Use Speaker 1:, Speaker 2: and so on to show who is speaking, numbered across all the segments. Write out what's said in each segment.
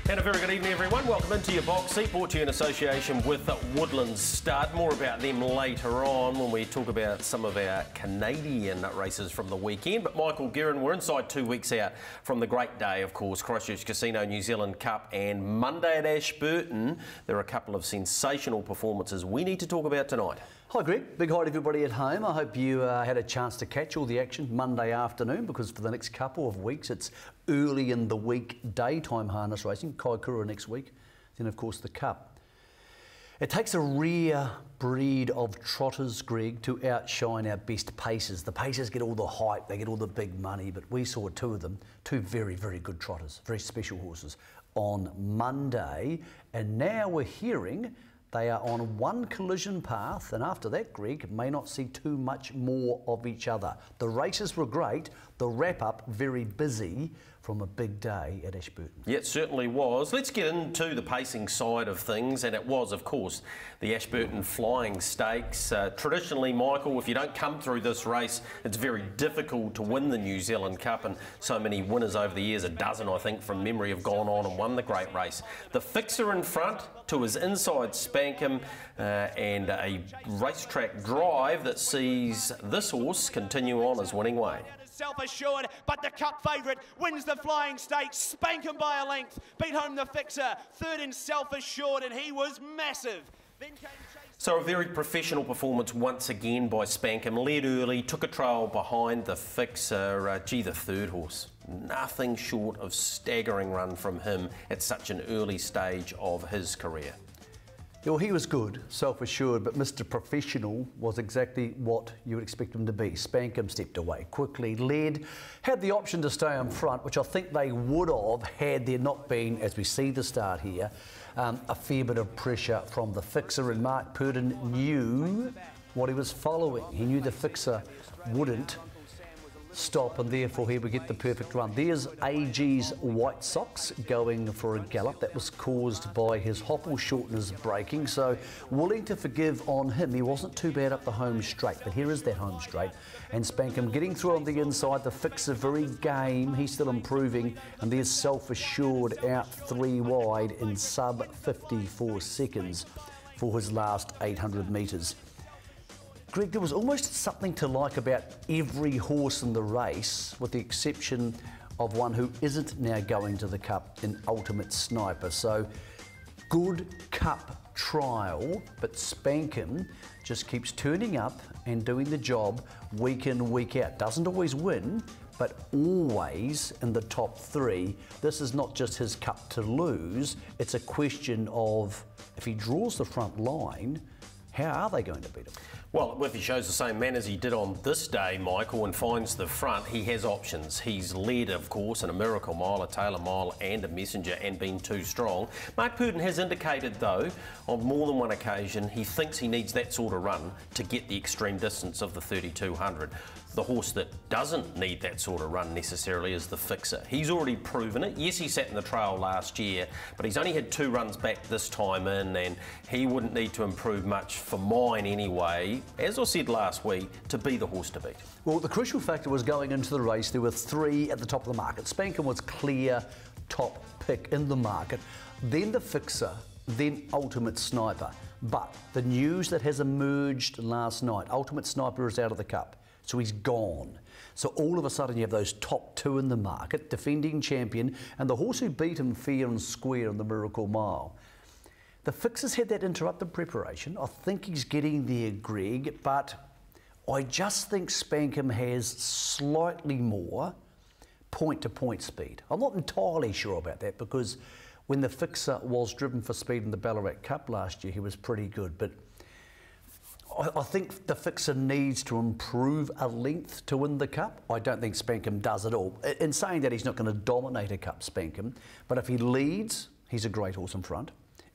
Speaker 1: And a very good evening, everyone. Welcome into your box seat, brought to you in association with Woodland Stud. More about them later on when we talk about some of our Canadian races from the weekend. But Michael Guerin, we're inside 2 weeks out from the great day, of course, Christchurch Casino New Zealand Cup, and Monday at Ashburton. There are a couple of sensational performances we need to talk about tonight.
Speaker 2: Hi Greg, big hi to everybody at home. I hope you had a chance to catch all the action Monday afternoon, because for the next couple of weeks it's early in the week daytime harness racing, Kaikoura next week, then of course the Cup. It takes a rare breed of trotters, Greg, to outshine our best pacers. The pacers get all the hype, they get all the big money, but we saw two of them, two very, very good trotters, very special horses on Monday, and now we're hearing they are on one collision path, and after that, Greg, may not see too much more of each other. The races were great, the wrap-up very busy from a big day at Ashburton.
Speaker 1: Yeah, it certainly was. Let's get into the pacing side of things, and it was, of course, the Ashburton Flying Stakes. Traditionally, Michael, if you don't come through this race, it's very difficult to win the New Zealand Cup, and so many winners over the years, a dozen, I think, from memory, have gone on and won the great race. The fixer in front to his inside Spankum, and a racetrack drive that sees this horse continue on his winning way.
Speaker 3: Self-assured, but the Cup favourite wins the Flying Stakes. Spank him by a length, beat home the fixer, third in Self-assured, and he was massive. Then came
Speaker 1: So a very professional performance once again by Spankum. Led early, took a trail behind the fixer. The third horse. Nothing short of staggering run from him at such an early stage of his career.
Speaker 2: Well, he was good, self-assured, but Mr. Professional was exactly what you would expect him to be. Spankum stepped away quickly, led, had the option to stay on front, which I think they would have had there not been, as we see the start here, a fair bit of pressure from the fixer, and Mark Purdon knew what he was following. He knew the fixer wouldn't stop, and therefore he would get the perfect run. There's AG's White Sox going for a gallop. That was caused by his hopple shorteners breaking, so willing to forgive on him. He wasn't too bad up the home straight, but here is that home straight, and Spankum getting through on the inside. The fixer very game, he's still improving, and there's Self-assured out 3 wide in sub 54 seconds for his last 800 metres. Greg, there was almost something to like about every horse in the race, with the exception of one who isn't now going to the Cup in Ultimate Sniper. So, good Cup trial, but Spankum just keeps turning up and doing the job week in, week out. Doesn't always win, but always in the top 3. This is not just his Cup to lose, it's a question of, if he draws the front line, how are they going to beat him?
Speaker 1: Well, if he shows the same manners he did on this day, Michael, and finds the front, he has options. He's led, of course, in a Miracle Mile, a Taylor Mile and a Messenger, and been too strong. Mark Purdon has indicated, though, on more than one occasion, he thinks he needs that sort of run to get the extreme distance of the 3200. The horse that doesn't need that sort of run necessarily is the fixer. He's already proven it. Yes, he sat in the trail last year, but he's only had 2 runs back this time in, and he wouldn't need to improve much for mine anyway, as I said last week, to be the horse to beat.
Speaker 2: Well, the crucial factor was going into the race, there were 3 at the top of the market. Spankum was clear top pick in the market, then the fixer, then Ultimate Sniper. But the news that has emerged last night, Ultimate Sniper is out of the Cup. So he's gone. So all of a sudden you have those top 2 in the market, defending champion, and the horse who beat him fair and square in the Miracle Mile. The fixer's had that interrupted preparation. I think he's getting there, Greg, but I just think Spankum has slightly more point-to-point speed. I'm not entirely sure about that, because when the fixer was driven for speed in the Ballarat Cup last year, he was pretty good, but I think the fixer needs to improve a length to win the Cup. I don't think Spankum does at all. In saying that, he's not going to dominate a Cup, Spankum, but if he leads, he's a great horse in front.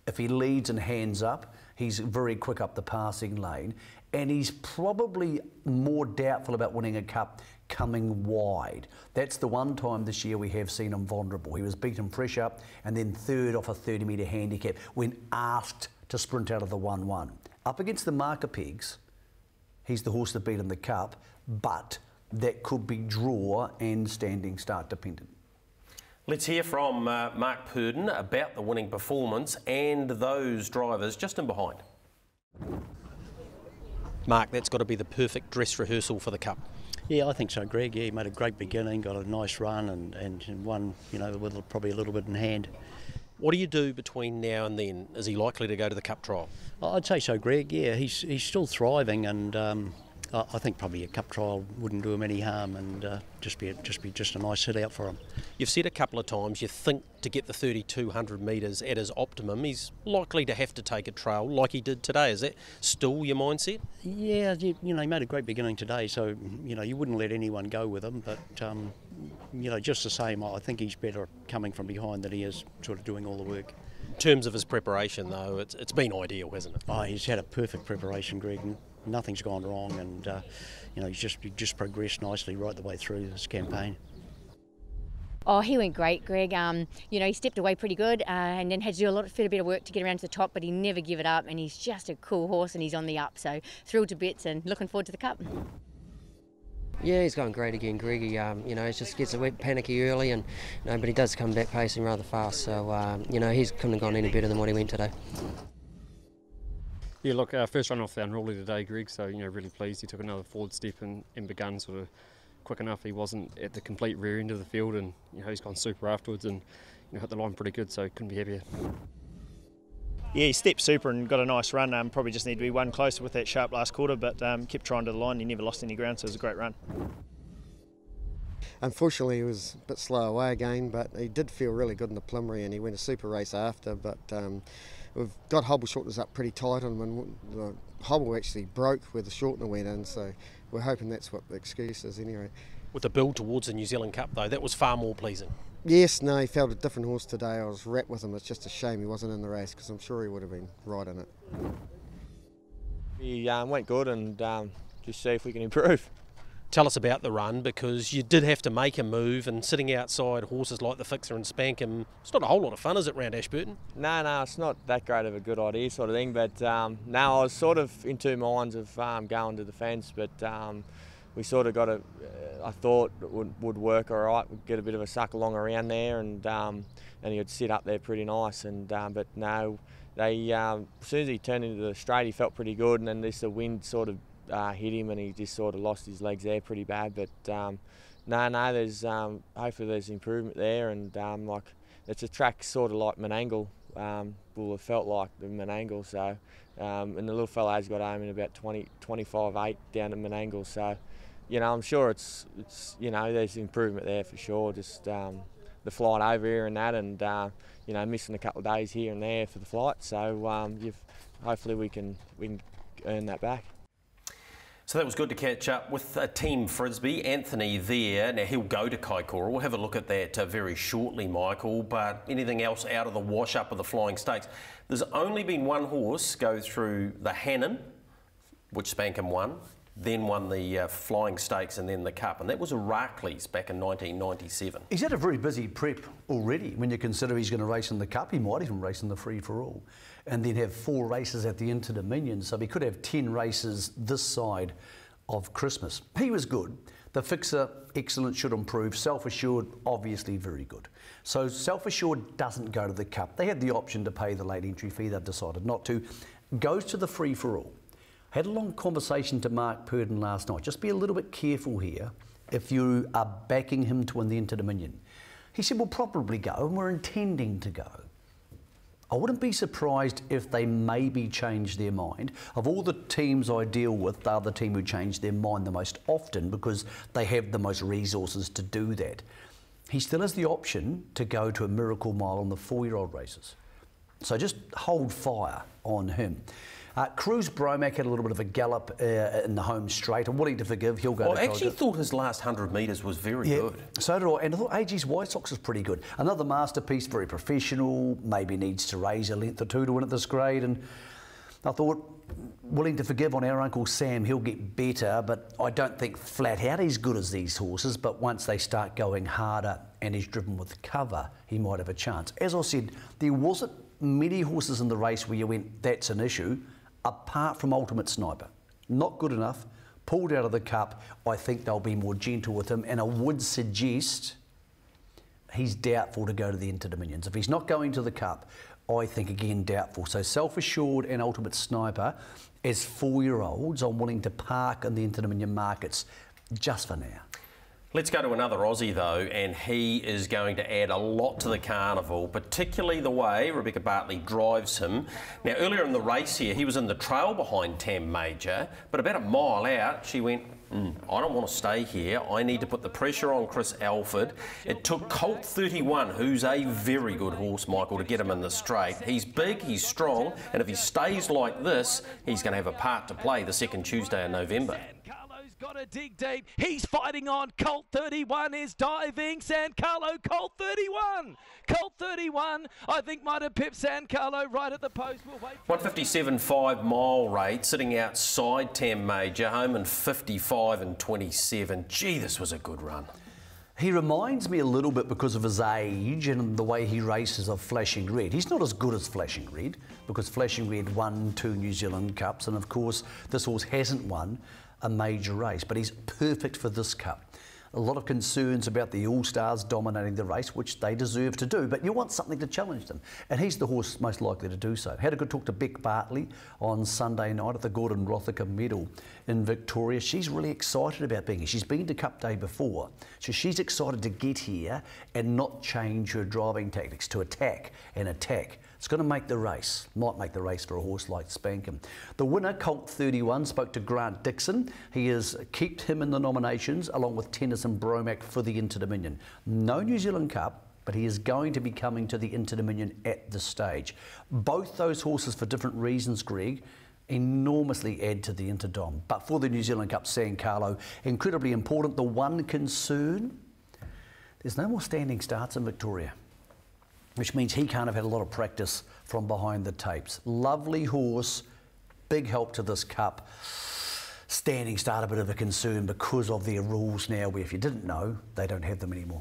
Speaker 2: If he leads and hands up, he's very quick up the passing lane, and he's probably more doubtful about winning a Cup coming wide. That's the one time this year we have seen him vulnerable. He was beaten fresh up and then third off a 30-metre handicap when asked to sprint out of the 1-1. Up against the marker pegs, he's the horse that beat in the Cup, but that could be draw and standing start dependent.
Speaker 1: Let's hear from Mark Purdon about the winning performance and those drivers just in behind. Mark, that's got to be the perfect dress rehearsal for the Cup.
Speaker 4: Yeah, I think so, Greg. Yeah, he made a great beginning, got a nice run and won, you know, with probably a little bit in hand.
Speaker 1: What do you do between now and then? Is he likely to go to the Cup trial?
Speaker 4: I'd say so, Greg. Yeah, he's still thriving, and I think probably a Cup trial wouldn't do him any harm, and just be a nice hit out for him.
Speaker 1: You've said a couple of times you think to get the 3,200 metres at his optimum, he's likely to have to take a trail like he did today. Is that still your mindset?
Speaker 4: Yeah, you know, he made a great beginning today, so you know you wouldn't let anyone go with him, but you know, just the same, I think he's better coming from behind than he is sort of doing all the work.
Speaker 1: In terms of his preparation, though, it's been ideal, hasn't it?
Speaker 4: Oh, he's had a perfect preparation, Greg. Nothing's gone wrong, and you know, he's just progressed nicely right the way through this campaign.
Speaker 5: Oh, he went great, Greg. You know, he stepped away pretty good and then had to do a fair bit of work to get around to the top, but he never give it up, and he's just a cool horse and he's on the up, so thrilled to bits and looking forward to the Cup.
Speaker 6: Yeah, he's going great again, Greg. He, you know, he just gets a bit panicky early, and you know, but he does come back pacing rather fast. So you know, he couldn't have gone any better than what he went today.
Speaker 7: Yeah, look, first run off the unruly today, Greg. So you know, really pleased. He took another forward step and begun sort of quick enough. He wasn't at the complete rear end of the field, and you know, he's gone super afterwards and you know, hit the line pretty good. So couldn't be happier.
Speaker 8: Yeah, he stepped super and got a nice run. Probably just need to be one closer with that sharp last quarter, but kept trying to the line. He never lost any ground, so it was a great run.
Speaker 9: Unfortunately, he was a bit slow away again, but he did feel really good in the preliminary, and he went a super race after. But we've got hobble shorteners up pretty tight on him, and the hobble actually broke where the shortener went in, so we're hoping that's what the excuse is anyway.
Speaker 1: With the build towards the New Zealand Cup, though, that was far more pleasing.
Speaker 9: Yes, no, he felt a different horse today. I was wrapped with him. It's just a shame he wasn't in the race, because I'm sure he would have been right in it.
Speaker 10: He went good, and just see if we can improve.
Speaker 1: Tell us about the run, because you did have to make a move, and sitting outside horses like the Fixer and Spankum, it's not a whole lot of fun, is it, round Ashburton?
Speaker 10: No, it's not that great of a good idea sort of thing, but no, I was sort of in two minds of going to the fence, but we sort of got I thought it would work all right. We'd get a bit of a suck along around there, and he'd sit up there pretty nice, and but no, they as soon as he turned into the straight, he felt pretty good, and then the wind sort of hit him, and he just sort of lost his legs there pretty bad. But no, there's hopefully there's improvement there, and like it's a track sort of like Menangle will have felt like the Menangle. So and the little fella has got home in about 25.8 down at Menangle. So you know, I'm sure it's you know, there's improvement there for sure. Just the flight over here and that, and you know, missing a couple of days here and there for the flight. So hopefully we can earn that back.
Speaker 1: So that was good to catch up with Team Frisbee. Anthony there. Now he'll go to Kaikoura. We'll have a look at that very shortly, Michael. But anything else out of the wash-up of the Flying Stakes? There's only been one horse go through the Hannon, which Spankum won, then won the Flying Stakes and then the Cup, and that was Aracles back in 1997.
Speaker 2: He's had a very busy prep already. When you consider he's going to race in the Cup, he might even race in the free-for-all, and then have 4 races at the Inter-Dominion, so he could have 10 races this side of Christmas. He was good. The Fixer, excellent, should improve. Self-Assured, obviously very good. So Self-Assured doesn't go to the Cup. They had the option to pay the late entry fee. They've decided not to. Goes to the free-for-all. Had a long conversation to Mark Purdon last night. Just be a little bit careful here if you are backing him to win the Inter-Dominion. He said, we'll probably go, and we're intending to go. I wouldn't be surprised if they maybe change their mind. Of all the teams I deal with, they're the team who change their mind the most often because they have the most resources to do that. He still has the option to go to a Miracle Mile on the 4-year-old races. So just hold fire on him. Cruz Bromack had a little bit of a gallop in the home straight. I'm willing to forgive. He'll go. I
Speaker 1: actually thought his last 100 metres was very good.
Speaker 2: So did I. And I thought AG's White Sox was pretty good. Another masterpiece, very professional. Maybe needs to raise a length or two to win at this grade. And I thought, willing to forgive on our Uncle Sam. He'll get better, but I don't think flat out he's good as these horses. But once they start going harder and he's driven with cover, he might have a chance. As I said, there wasn't many horses in the race where you went, that's an issue. Apart from Ultimate Sniper. Not good enough, pulled out of the Cup. I think they'll be more gentle with him, and I would suggest he's doubtful to go to the Inter-Dominions. If he's not going to the Cup, I think again doubtful. So Self-Assured and Ultimate Sniper, as 4-year-olds, I'm willing to park in the Inter-Dominion markets just for now.
Speaker 1: Let's go to another Aussie though, and he is going to add a lot to the carnival, particularly the way Rebecca Bartley drives him. Now earlier in the race here, he was in the trail behind Tam Major, but about a mile out, she went, I don't want to stay here. I need to put the pressure on Chris Alford. It took Colt 31, who's a very good horse, Michael, to get him in the straight. He's big, he's strong, and if he stays like this, he's going to have a part to play the second Tuesday in November.
Speaker 11: Got to dig deep. He's fighting on. Colt 31 is diving. San Carlo, Colt 31. Colt 31, I think, might have pipped San Carlo right at the post. We'll wait.
Speaker 1: 157.5 mile rate, sitting outside Tam Major, home in 55 and 27. Gee, this was a good run.
Speaker 2: He reminds me a little bit because of his age and the way he races of Flashing Red. He's not as good as Flashing Red because Flashing Red won 2 New Zealand Cups, and of course this horse hasn't won a major race, but he's perfect for this Cup. A lot of concerns about the All-Stars dominating the race, which they deserve to do, but you want something to challenge them, and he's the horse most likely to do so. Had a good talk to Beck Bartley on Sunday night at the Gordon Rothacker Medal in Victoria. She's really excited about being here. She's been to Cup Day before, so she's excited to get here and not change her driving tactics, to attack and attack. It's going to make the race, might make the race for a horse like Spankham. The winner, Colt 31, spoke to Grant Dixon. He has kept him in the nominations along with Tennyson Bromack for the Inter-Dominion. No New Zealand Cup, but he is going to be coming to the Inter-Dominion at this stage. Both those horses, for different reasons, Greg, enormously add to the Inter-Dom. But for the New Zealand Cup, San Carlo, incredibly important. The one concern, there's no more standing starts in Victoria, which means he can't have had a lot of practice from behind the tapes. Lovely horse, big help to this Cup. Standing start, a bit of a concern because of their rules now, where if you didn't know, they don't have them anymore.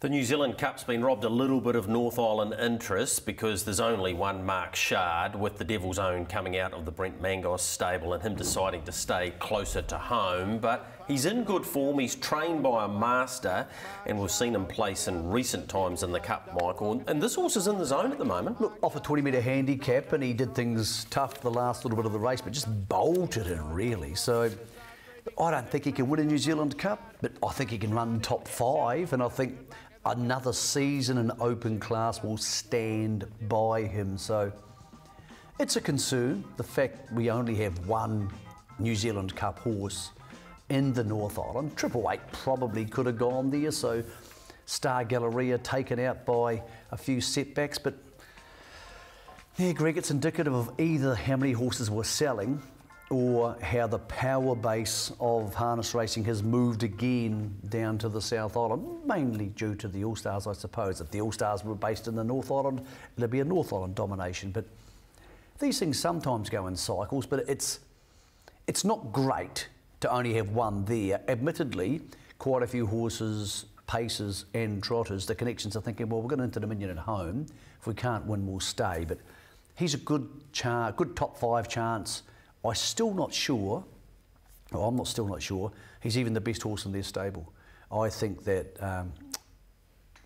Speaker 1: The New Zealand Cup's been robbed a little bit of North Island interest because there's only one Mark Shard, with the Devil's Own coming out of the Brent Mangos stable and him deciding to stay closer to home. But he's in good form, he's trained by a master, and we've seen him place in recent times in the Cup, Michael. And this horse is in the zone at the moment.
Speaker 2: Look, off a 20-metre handicap, and he did things tough the last little bit of the race, but just bolted it really. So I don't think he can win a New Zealand Cup, but I think he can run top 5, and I think another season in open class will stand by him. So it's a concern, the fact we only have one New Zealand Cup horse in the North Island. 888 probably could have gone there, so Star Galleria taken out by a few setbacks. But yeah, Greg, it's indicative of either how many horses we're selling or how the power base of harness racing has moved again down to the South Island, mainly due to the All-Stars, I suppose. If the All-Stars were based in the North Island, it'd be a North Island domination. But these things sometimes go in cycles, but it's not great to only have one there. Admittedly, quite a few horses, paces and trotters, the connections are thinking, well, we're going into Dominion at home. If we can't win, we'll stay. But he's a good top 5 chance. I'm still not sure he's even the best horse in their stable. I think that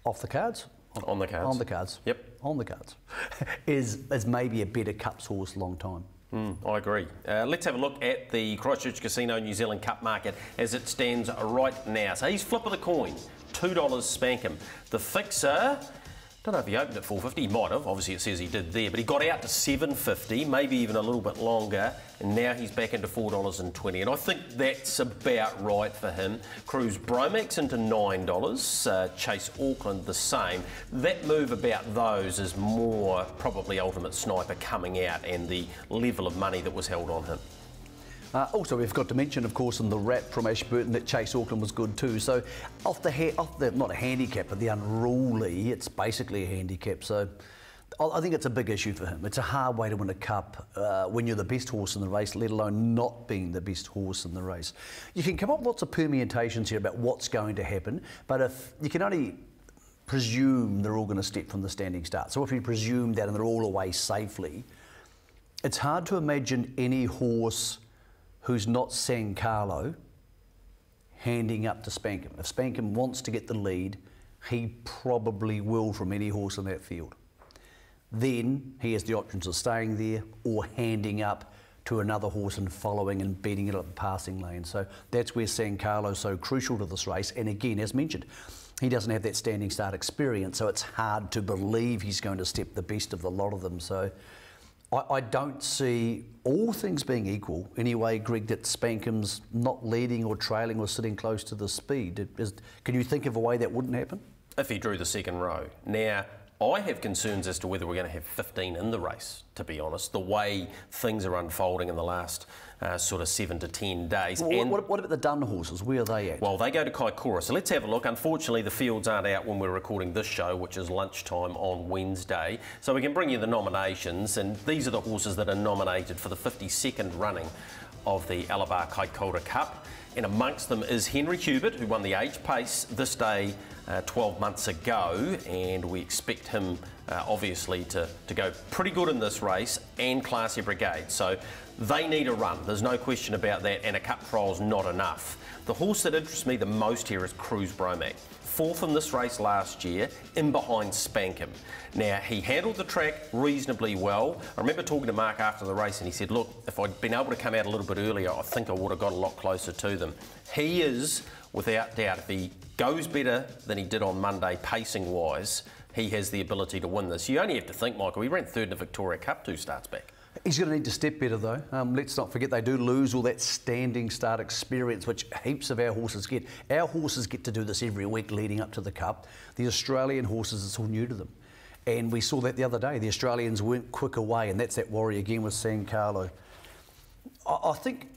Speaker 2: off the cards?
Speaker 1: On the cards.
Speaker 2: On the cards.
Speaker 1: Yep.
Speaker 2: On the cards. is maybe a better Cups horse long time.
Speaker 1: I agree. Let's have a look at the Christchurch Casino New Zealand Cup market as it stands right now. So he's flip of the coin, $2 spank him. The fixer, don't know if he opened at $4.50, he might have, obviously it says he did there, but he got out to $7.50, maybe even a little bit longer, and now he's back into $4.20, and I think that's about right for him. Cruise Bromax into $9, Chase Auckland the same. That move about those is more probably Ultimate Sniper coming out and the level of money that was held on him.
Speaker 2: Also, we've got to mention, of course, in the wrap from Ashburton that Chase Auckland was good too. So, off the not a handicap, but the unruly, it's basically a handicap. So, I think it's a big issue for him. It's a hard way to win a cup when you're the best horse in the race, let alone not being the best horse in the race. You can come up with lots of permutations here about what's going to happen, but if you can only presume they're all going to step from the standing start. So, if you presume that and they're all away safely, it's hard to imagine any horse who's not San Carlo handing up to Spankham. If Spankham wants to get the lead, he probably will from any horse in that field. Then he has the options of staying there or handing up to another horse and following and beating it up the passing lane. So that's where San Carlo's so crucial to this race. And again, as mentioned, he doesn't have that standing start experience, so it's hard to believe he's going to step the best of the lot of them. So I don't see, all things being equal, anyway, Greg, that Spankum's not leading or trailing or sitting close to the speed. Can you think of a way that wouldn't happen?
Speaker 1: If he drew the second row. Now, I have concerns as to whether we're going to have 15 in the race, to be honest, the way things are unfolding in the last sort of 7 to 10 days.
Speaker 2: Well, what about the dun horses? Where are they at?
Speaker 1: Well, they go to Kaikoura. So let's have a look. Unfortunately, the fields aren't out when we're recording this show, which is lunchtime on Wednesday. So we can bring you the nominations, and these are the horses that are nominated for the 52nd running of the Alabar Kaikoura Cup. And amongst them is Henry Hubert, who won the age pace this day 12 months ago, and we expect him obviously to go pretty good in this race, and Classy Brigade. So they need a run, there's no question about that, and a cup trial's not enough. The horse that interests me the most here is Cruise Bromac. 4th in this race last year, in behind Spankum. Now, he handled the track reasonably well. I remember talking to Mark after the race and he said, look, if I'd been able to come out a little bit earlier, I think I would have got a lot closer to them. He is, without doubt, if he goes better than he did on Monday, pacing-wise, he has the ability to win this. You only have to think, Michael, he ran 3rd in the Victoria Cup 2 starts back.
Speaker 2: He's going to need to step better though. Let's not forget they do lose all that standing start experience which heaps of our horses get. Our horses get to do this every week leading up to the Cup. The Australian horses, it's all new to them. And we saw that the other day. The Australians went quick away, and that's that worry again with San Carlo. I think,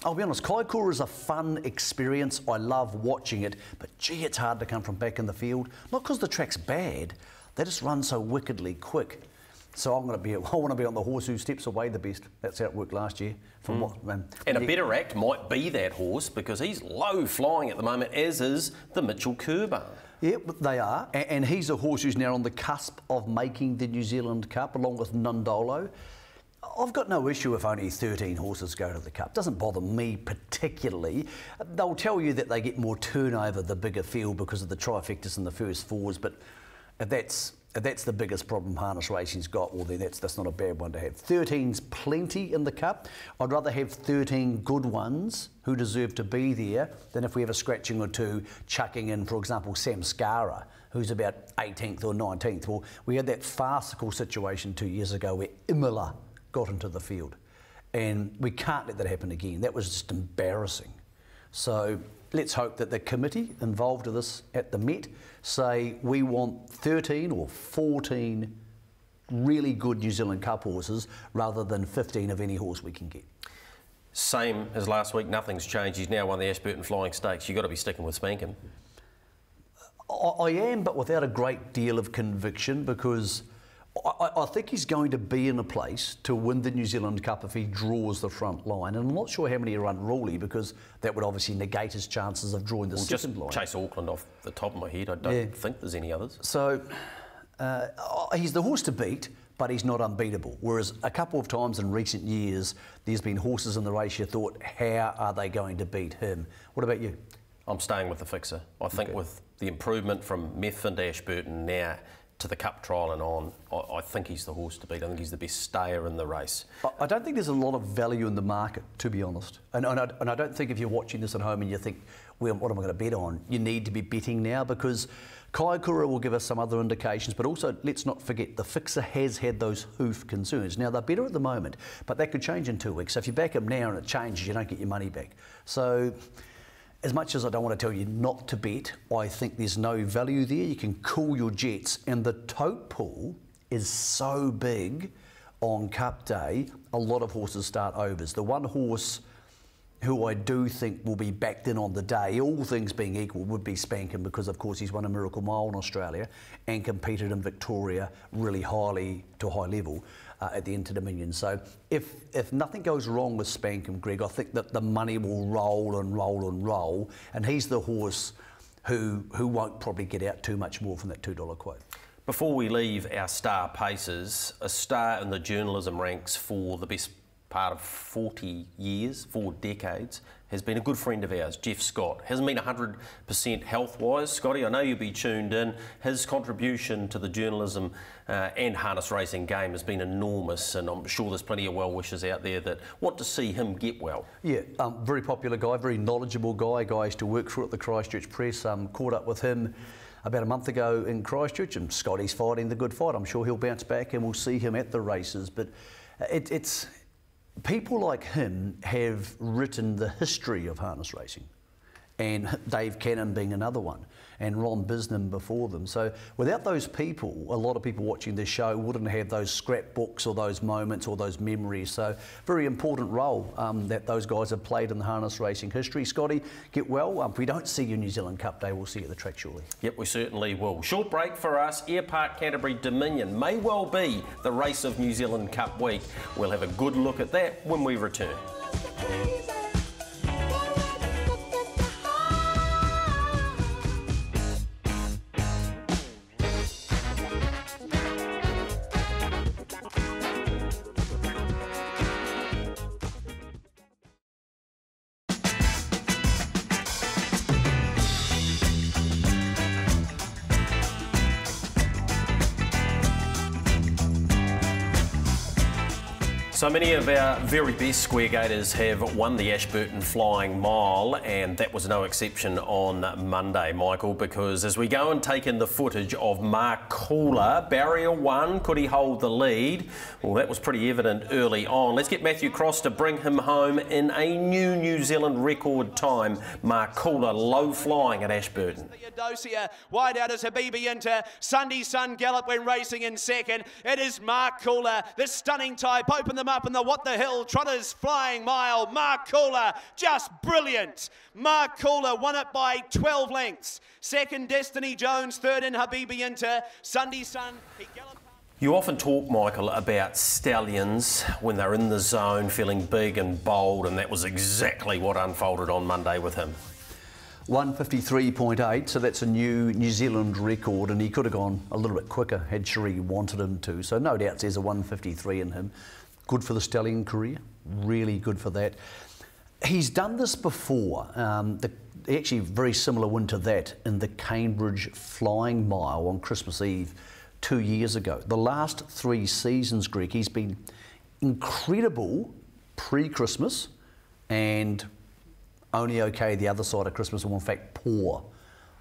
Speaker 2: I'll be honest, Kaikoura is a fun experience. I love watching it, but gee, it's hard to come from back in the field. Not because the track's bad, they just run so wickedly quick. So I want to be on the horse who steps away the best. That's how it worked last year. And
Speaker 1: a better act might be that horse because he's low flying at the moment, as is the Mitchell Kerber.
Speaker 2: Yeah, they are. And he's a horse who's now on the cusp of making the New Zealand Cup, along with Nundolo. I've got no issue if only 13 horses go to the Cup. Doesn't bother me particularly. They'll tell you that they get more turnover the bigger field because of the trifectas and the first fours, but if that's the biggest problem harness racing's got, well then that's not a bad one to have. 13's plenty in the Cup. I'd rather have 13 good ones who deserve to be there than if we have a scratching or two chucking in, for example, Samskara, who's about 18th or 19th. Well, we had that farcical situation 2 years ago where Imola got into the field, and we can't let that happen again. That was just embarrassing. So let's hope that the committee involved in this at the Met say we want 13 or 14 really good New Zealand Cup horses rather than 15 of any horse we can get.
Speaker 1: Same as last week, nothing's changed. He's now won the Ashburton Flying Stakes. You've got to be sticking with Spankum.
Speaker 2: I am, but without a great deal of conviction, because I think he's going to be in a place to win the New Zealand Cup if he draws the front line. And I'm not sure how many are unruly, because that would obviously negate his chances of drawing the second line.
Speaker 1: Chase Auckland off the top of my head. I don't think there's any others.
Speaker 2: So he's the horse to beat, but he's not unbeatable. Whereas a couple of times in recent years, there's been horses in the race you thought, how are they going to beat him? What about you?
Speaker 1: I'm staying with the fixer. I think with the improvement from Methven to Ashburton now to the Cup trial and on, I think he's the horse to beat. I think he's the best stayer in the race.
Speaker 2: I don't think there's a lot of value in the market, to be honest. And I don't think if you're watching this at home and you think, well, what am I going to bet on? You need to be betting now, because Kaikoura will give us some other indications, but also let's not forget the fixer has had those hoof concerns. Now, they're better at the moment, but that could change in 2 weeks. So if you back him now and it changes, you don't get your money back. So as much as I don't want to tell you not to bet, I think there's no value there. You can cool your jets, and the tote pool is so big on Cup Day, a lot of horses start overs. The one horse who I do think will be backed in on the day, all things being equal, would be Spankum, because of course he's won a Miracle Mile in Australia and competed in Victoria really highly to a high level at the Inter-Dominion. So if nothing goes wrong with Spankum, Greg, I think that the money will roll and roll and roll, and he's the horse who won't probably get out too much more from that $2 quote. Before we leave our star paces, a star in the journalism ranks for the best
Speaker 1: part of 40 years, 4 decades, has been a good friend of ours, Jeff Scott. Hasn't been 100% health-wise. Scotty, I know you'll be tuned in. His contribution to the journalism and harness racing game has been enormous, and I'm sure there's plenty of well-wishers out there that want to see him get well. Yeah, very popular guy, very knowledgeable guy. I used to work for at the Christchurch Press. Caught up with him about a month ago in Christchurch, and Scotty's fighting the good fight. I'm sure he'll bounce back and we'll see him at the races. But it's people like him have written the history of harness racing, and Dave Cannon being another one, and Ron Bisnam before them. So without those people, a lot of people watching this show wouldn't have those scrapbooks or those moments or those memories. So very important role that those guys have played in the harness racing history. Scotty, get well. If we don't see you New Zealand Cup Day, we'll see you at the track shortly. Yep, we certainly will. Short break for us. Air Park Canterbury Dominion may well be the race of New Zealand Cup week. We'll have a good look at that when we return. So many of our very best square gators have won the Ashburton Flying Mile, and that was no exception on Monday, Michael, because as we go and take in the footage of Kaikoura, barrier 1, could he hold the lead? Well, that was pretty evident early on. Let's get Matthew Cross to bring him home in a new New Zealand record time. Kaikoura low flying at Ashburton.
Speaker 3: Theodosia, wide out as Habibi Inter. Sunday Sun Gallop when racing in second. It is Kaikoura, the stunning type. Open them up in the What the Hill Trotters Flying Mile. Kaikoura, just brilliant. Kaikoura won it by 12 lengths. Second, Destiny Jones. Third in Habibi Inter. Sunday Sun, he galloped.
Speaker 1: You often talk, Michael, about stallions when they're in the zone, feeling big and bold, and that was exactly what unfolded on Monday with him. 153.8, so that's a new New Zealand record, and he could have gone a little bit quicker had Cherie wanted him to. So no doubt there's a 153 in him. Good for the stallion career, really good for that. He's done this before, actually very similar win to that in the Cambridge Flying Mile on Christmas Eve 2 years ago. The last 3 seasons, Greg, he's been incredible pre-Christmas and only okay the other side of Christmas, and in fact poor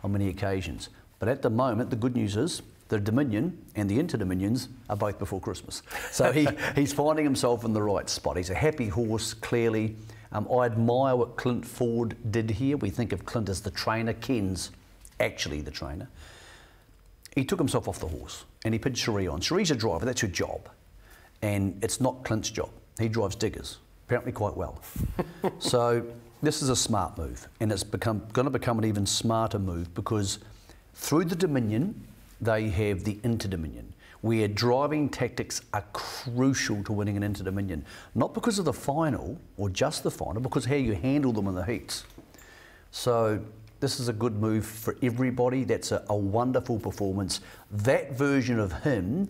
Speaker 1: on many occasions. But at the moment, the good news is the Dominion and the Inter-Dominions are both before Christmas. So he's finding himself in the right spot. He's a happy horse, clearly. I admire what Clint Ford did here. We think of Clint as the trainer. Ken's actually the trainer. He took himself off the horse and he put Cherie on. Cherie's a driver, that's her job. And it's not Clint's job. He drives diggers, apparently quite well. So this is a smart move, and it's going to become an even smarter move because through the Dominion, they have the Inter-Dominion, where driving tactics are crucial to winning an Inter-Dominion. Not because of the final, or just the final, because how you handle them in the heats. So this is a good move for everybody. That's a wonderful performance. That version of him,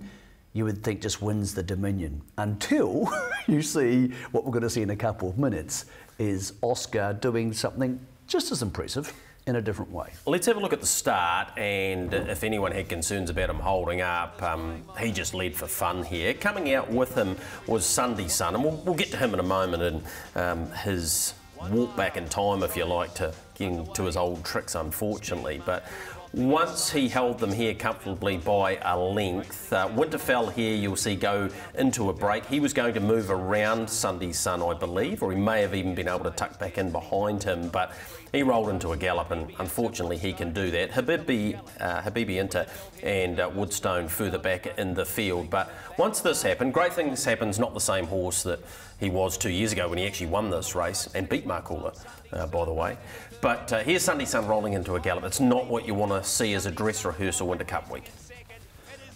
Speaker 1: you would think just wins the Dominion, until you see what we're going to see in a couple of minutes, is Oscar doing something just as impressive in a different way. Let's have a look at the start, and if anyone had concerns about him holding up, he just led for fun here. Coming out with him was Sunday Sun, and we'll get to him in a moment and his walk back in time, if you like, to getting to his old tricks, unfortunately. But once he held them here comfortably by a length, Winterfell here you'll see go into a break. He was going to move around Sunday Sun, I believe, or he may have even been able to tuck back in behind him, but he rolled into a gallop, and unfortunately he can do that. Habibi Inter and Woodstone further back in the field. But once this happened, great things happens, not the same horse that he was 2 years ago when he actually won this race and beat Kaikoura, by the way. But here's Sunday Sun rolling into a gallop. It's not what you want to see as a dress rehearsal Winter Cup week.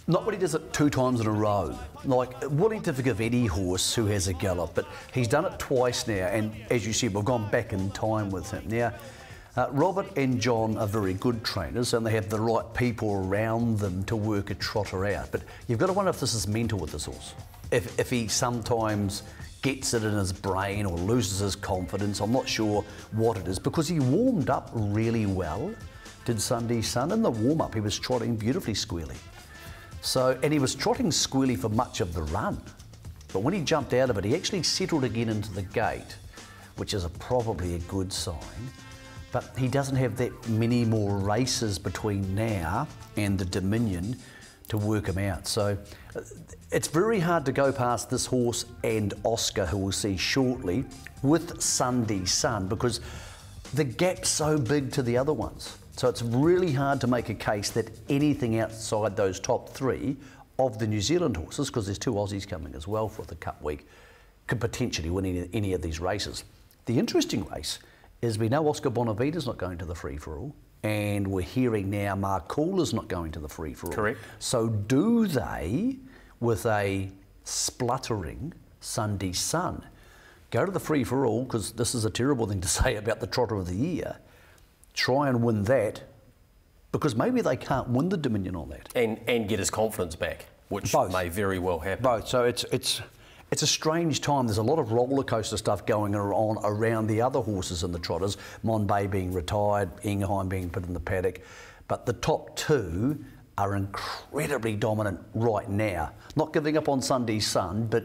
Speaker 2: Not when he does it 2 times in a row. Like, willing to forgive any horse who has a gallop, but he's done it twice now, and as you said, we've gone back in time with him. Now, Robert and John are very good trainers, and they have the right people around them to work a trotter out, but you've got to wonder if this is mental with this horse. If he sometimes gets it in his brain or loses his confidence. I'm not sure what it is, because he warmed up really well, did Sunday Sun. In the warm-up, he was trotting beautifully squealy. So, and he was trotting squealy for much of the run. But when he jumped out of it, he actually settled again into the gate, which is probably a good sign. But he doesn't have that many more races between now and the Dominion to work him out. So it's very hard to go past this horse and Oscar, who we'll see shortly, with Sunday Sun, because the gap's so big to the other ones. So it's really hard to make a case that anything outside those top three of the New Zealand horses, because there's two Aussies coming as well for the Cup Week, could potentially win any of these races. The interesting race is we know Oscar Bonavita's not going to the free-for-all, and we're hearing now Marcoula's not going to the free-for-all.
Speaker 1: Correct.
Speaker 2: So do they, with a spluttering Sunday Sun, go to the free-for-all, because this is a terrible thing to say about the trotter of the year, try and win that, because maybe they can't win the Dominion on that.
Speaker 1: And get his confidence back, which may very well happen.
Speaker 2: Both. So it's a strange time. There's a lot of roller coaster stuff going on around the other horses in the trotters. Monbay being retired, Ingeheim being put in the paddock. But the top two are incredibly dominant right now. Not giving up on Sunday Sun, but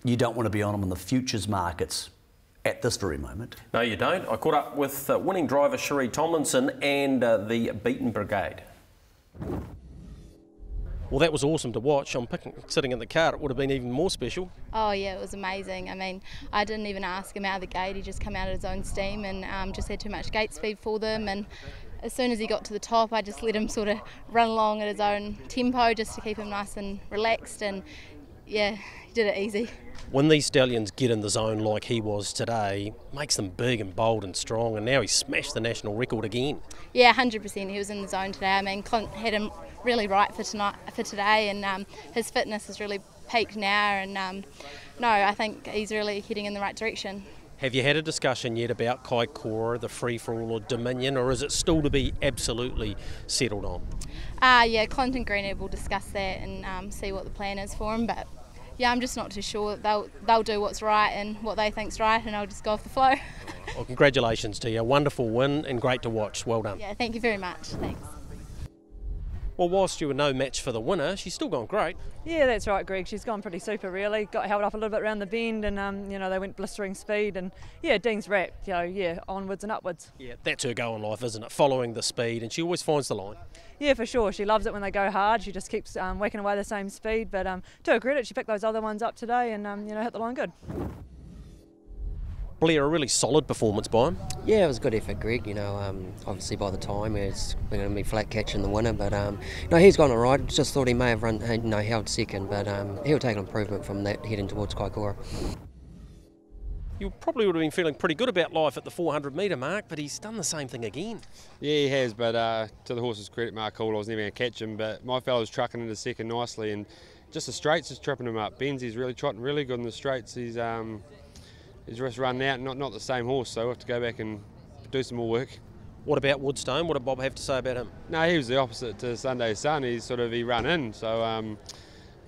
Speaker 2: you don't want to be on them in the futures markets at this very moment.
Speaker 1: No, you don't. I caught up with winning driver Cherie Tomlinson and the Beaten Brigade.
Speaker 12: Well, that was awesome to watch. I'm sitting in the car. It would have been even more special.
Speaker 13: Oh yeah, it was amazing. I mean, I didn't even ask him out of the gate. He just came out of his own steam and just had too much gate speed for them. And as soon as he got to the top, I just let him sort of run along at his own tempo just to keep him nice and relaxed. And yeah, he did it easy.
Speaker 12: When these stallions get in the zone like he was today, makes them big and bold and strong, and now he smashed the national record again.
Speaker 13: Yeah, 100%. He was in the zone today. I mean, Clint had him really right for today, and his fitness has really peaked now. And no, I think he's really heading in the right direction.
Speaker 12: Have you had a discussion yet about Kaikoura, the free-for-all or Dominion, or is it still to be absolutely settled on?
Speaker 13: Yeah, Clint and Greenwood will discuss that and see what the plan is for him, but yeah, I'm just not too sure. They'll do what's right and what they think's right, and I'll just go off the flow.
Speaker 12: Well, congratulations to you. Wonderful win and great to watch. Well done.
Speaker 13: Yeah, thank you very much. Thanks.
Speaker 12: Well, whilst you were no match for the winner, she's still gone great.
Speaker 14: Yeah, that's right, Greg. She's gone pretty super, really. Got held up a little bit around the bend, and you know, they went blistering speed, and yeah, Dean's wrapped. You know, yeah, onwards and upwards.
Speaker 12: Yeah, that's her go in life, isn't it? Following the speed, and she always finds the line.
Speaker 14: Yeah, for sure. She loves it when they go hard. She just keeps whacking away the same speed. But to her credit, she picked those other ones up today, and you know, hit the line good.
Speaker 12: Blair, a really solid performance by him.
Speaker 6: Yeah, it was a good effort, Greg. You know, obviously by the time it's going to be flat catching the winner, but no, he's gone all right. Just thought he may have run, held second, but he'll take an improvement from that heading towards Kaikoura.
Speaker 12: You probably would have been feeling pretty good about life at the 400 metre mark, but he's done the same thing again.
Speaker 7: Yeah, he has, but to the horse's credit, Marcoula, I was never going to catch him, but my fellow's trucking into second nicely, and just the straights is tripping him up. Benzi's really trotting really good in the straights. He's just running out, not the same horse, so we'll have to go back and do some more work.
Speaker 12: What about Woodstone? What did Bob have to say about him?
Speaker 7: No, he was the opposite to Sunday Sun. He run in, so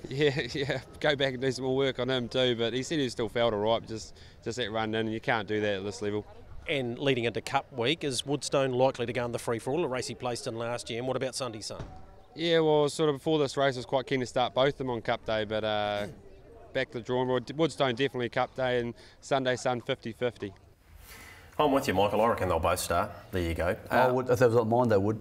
Speaker 7: yeah, go back and do some more work on him too. But he said he still felt all right, just that run in, and you can't do that at this level.
Speaker 12: And leading into Cup Week, is Woodstone likely to go in the free-for-all, a race he placed in last year? And what about Sunday Sun?
Speaker 7: Yeah, well, sort of before this race, I was quite keen to start both of them on Cup Day, but back to the drawing board. Woodstone definitely Cup Day, and Sunday Sun 50-50.
Speaker 1: I'm with you, Michael. I reckon they'll both start. There you go.
Speaker 2: If they was on mine, they would.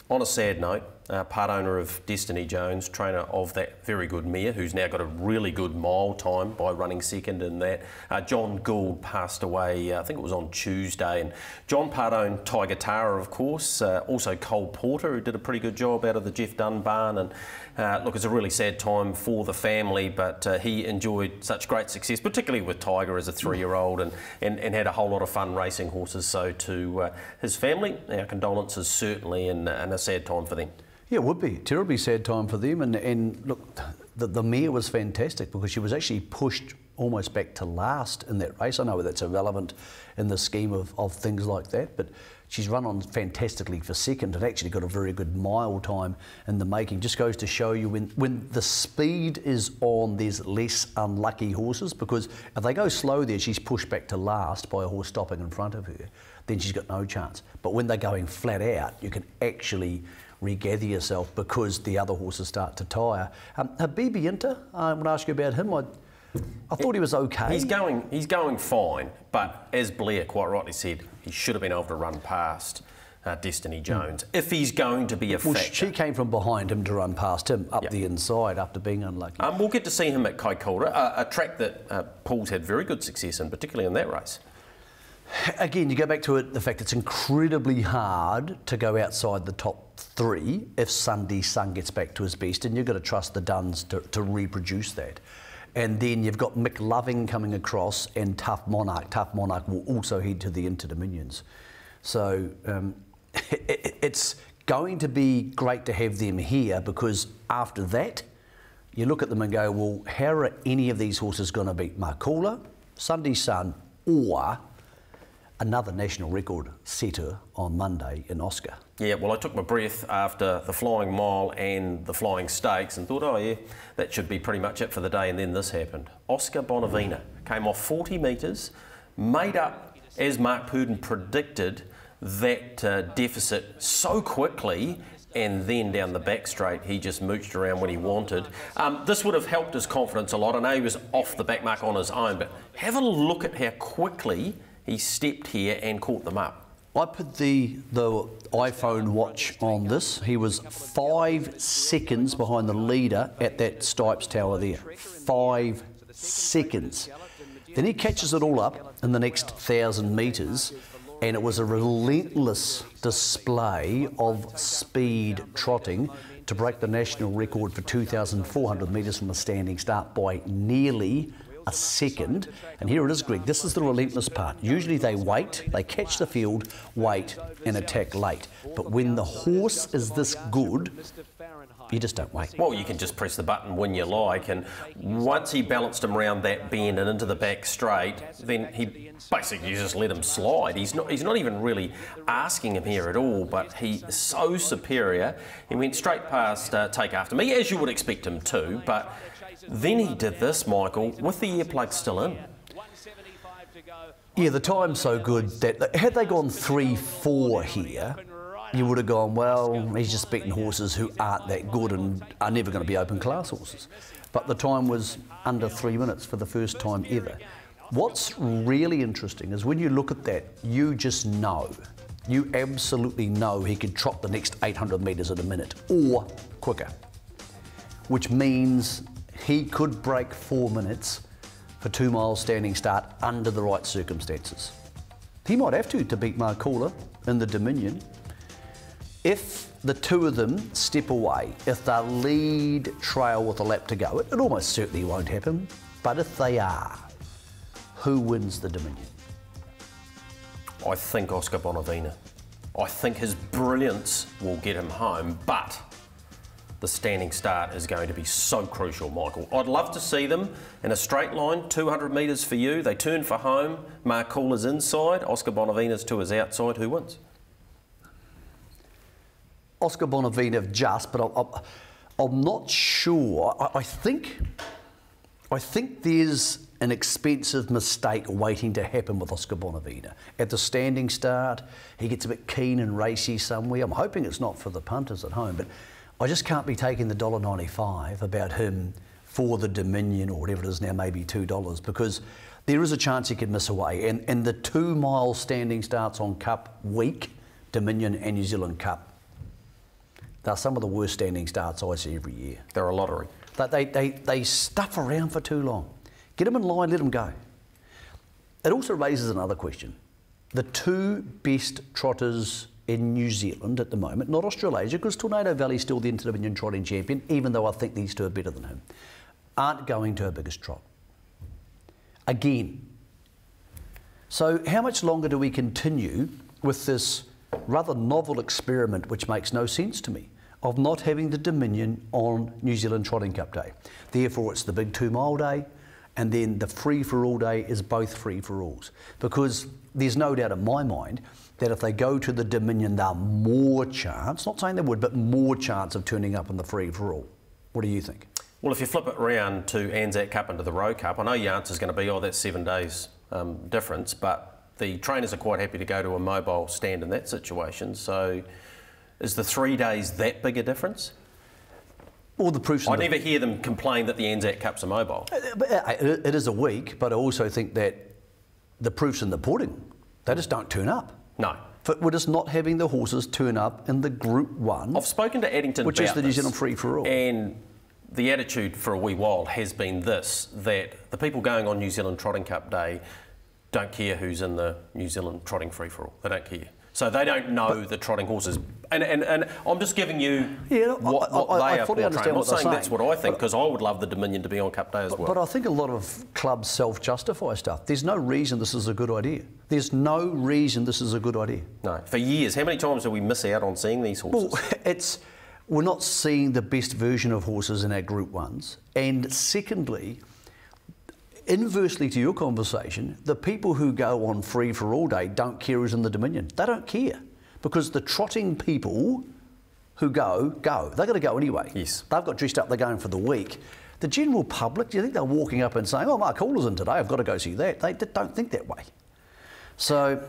Speaker 1: On a sad note, part owner of Destiny Jones, trainer of that very good mare, who's now got a really good mile time by running second in that. John Gould passed away, I think it was on Tuesday. And John part owned Tiger Tara, of course. Also Cole Porter, who did a pretty good job out of the Jeff Dunn barn. And look, it's a really sad time for the family, but he enjoyed such great success, particularly with Tiger as a 3-year-old, and had a whole lot of fun racing horses. So to his family, our condolences certainly, and a sad time for them.
Speaker 2: Yeah, it would be. Terribly sad time for them. And look, the mare was fantastic because she was actually pushed almost back to last in that race. I know that's irrelevant in the scheme of things like that, but she's run on fantastically for second and actually got a very good mile time in the making. Just goes to show you when the speed is on, there's less unlucky horses, because if they go slow there, she's pushed back to last by a horse stopping in front of her, then she's got no chance. But when they're going flat out, you can actually regather yourself because the other horses start to tire. Habibi Inter, I want to ask you about him. I thought he was okay.
Speaker 1: He's going fine, but as Blair quite rightly said, he should have been able to run past Destiny Jones if he's going to be a factor.
Speaker 2: She came from behind him to run past him up the inside after being unlucky.
Speaker 1: We'll get to see him at Kaikoura, a track that Paul's had very good success in, particularly in that race.
Speaker 2: Again, you go back to it, the fact it's incredibly hard to go outside the top 3 if Sunday Sun gets back to his best, and you've got to trust the Duns to reproduce that. And then you've got Mick Loving coming across and Tough Monarch. Tough Monarch will also head to the Inter-Dominions. So it's going to be great to have them here, because after that, you look at them and go, well, how are any of these horses going to beat Kaikoura, Sunday Sun, or another national record setter on Monday in Oscar?
Speaker 1: Yeah, well, I took my breath after the Flying Mile and the Flying Stakes and thought, oh yeah, that should be pretty much it for the day, and then this happened. Oscar Bonavina came off 40 metres, made up, as Mark Purdon predicted, that deficit so quickly, and then down the back straight, he just mooched around when he wanted. This would have helped his confidence a lot. I know he was off the back mark on his own, but have a look at how quickly he stepped here and caught them up.
Speaker 2: I put the iPhone watch on this. He was 5 seconds behind the leader at that Stipes Tower there. 5 seconds. Then he catches it all up in the next 1,000 metres, and it was a relentless display of speed trotting to break the national record for 2,400 metres from a standing start by nearly a second. And here it is, Greg. This is the relentless part. Usually they wait, they catch the field, wait and attack late. But when the horse is this good, you just don't wait.
Speaker 1: Well, you can just press the button when you like, and once he balanced him around that bend and into the back straight, then he basically just let him slide. He's not even really asking him here at all, but he's so superior. He went straight past Take After Me, as you would expect him to, but then he did this, Michael, with the earplug still in.
Speaker 2: Yeah, the time's so good that had they gone 3-4 here, you would have gone, well, he's just beaten horses who aren't that good and are never going to be open class horses. But the time was under 3 minutes for the first time ever. What's really interesting is when you look at that, you just know, you absolutely know he could trot the next 800 metres in a minute or quicker, which means he could break 4 minutes for 2 miles standing start under the right circumstances. He might have to beat Kaikoura in the Dominion. If the two of them step away, if they lead trail with a lap to go, it almost certainly won't happen, but if they are, who wins the Dominion?
Speaker 1: I think Oscar Bonavina. I think his brilliance will get him home, but the standing start is going to be so crucial, Michael. I'd love to see them in a straight line, 200 metres for you. They turn for home. Kaikoura's inside, Oscar Bonavina's to his outside. Who wins?
Speaker 2: Oscar Bonavina just, but I'm not sure. I think there's an expensive mistake waiting to happen with Oscar Bonavina. At the standing start, he gets a bit keen and racy somewhere. I'm hoping it's not for the punters at home, but I just can't be taking the $1.95 about him for the Dominion or whatever it is now, maybe $2, because there is a chance he could miss away. And the 2 mile standing starts on Cup week, Dominion and New Zealand Cup, they're some of the worst standing starts I see every year.
Speaker 1: They're a lottery.
Speaker 2: They stuff around for too long. Get them in line, let them go. It also raises another question. The 2 best trotters in New Zealand at the moment, not Australasia, because Tornado Valley's still the Inter-Dominion trotting champion, even though I think these 2 are better than him, aren't going to a biggest trot. Again. So how much longer do we continue with this rather novel experiment, which makes no sense to me, of not having the Dominion on New Zealand Trotting Cup Day? Therefore, it's the big 2 mile day, and then the free-for-all day is both free-for-alls. Because there's no doubt in my mind that if they go to the Dominion, they're more chance, not saying they would, but more chance of turning up in the free-for-all. What do you think?
Speaker 1: Well, if you flip it round to Anzac Cup and to the Rowe Cup, I know your answer's going to be, oh, that's 7 days difference, but the trainers are quite happy to go to a mobile stand in that situation. So is the 3 days that big a difference?
Speaker 2: All the proofs.
Speaker 1: I never hear them complain that the Anzac Cup's a mobile.
Speaker 2: It is a week, but I also think that the proof's in the pudding. They just don't turn up.
Speaker 1: No.
Speaker 2: We're just not having the horses turn up in the Group 1.
Speaker 1: I've spoken to Addington
Speaker 2: which
Speaker 1: about
Speaker 2: is the New Zealand free-for-all.
Speaker 1: And the attitude for a wee while has been this, that the people going on New Zealand Trotting Cup Day don't care who's in the New Zealand Trotting free-for-all. They don't care. So they don't know the trotting horses. And I'm just giving you what they are portraying. I'm not saying that's what I think, because I would love the Dominion to be on Cup Day as well.
Speaker 2: But I think a lot of clubs self-justify stuff. There's no reason this is a good idea. There's no reason this is a good idea.
Speaker 1: No. For years, how many times do we miss out on seeing these horses?
Speaker 2: Well, we're not seeing the best version of horses in our Group 1s. And secondly, inversely to your conversation, the people who go on free-for-all day don't care who's in the Dominion. They don't care, because the trotting people who go. They're going to go anyway.
Speaker 1: Yes.
Speaker 2: They've got dressed up, they're going for the week. The general public, do you think they're walking up and saying, oh, Mark Coula's in today, I've got to go see that? They don't think that way. So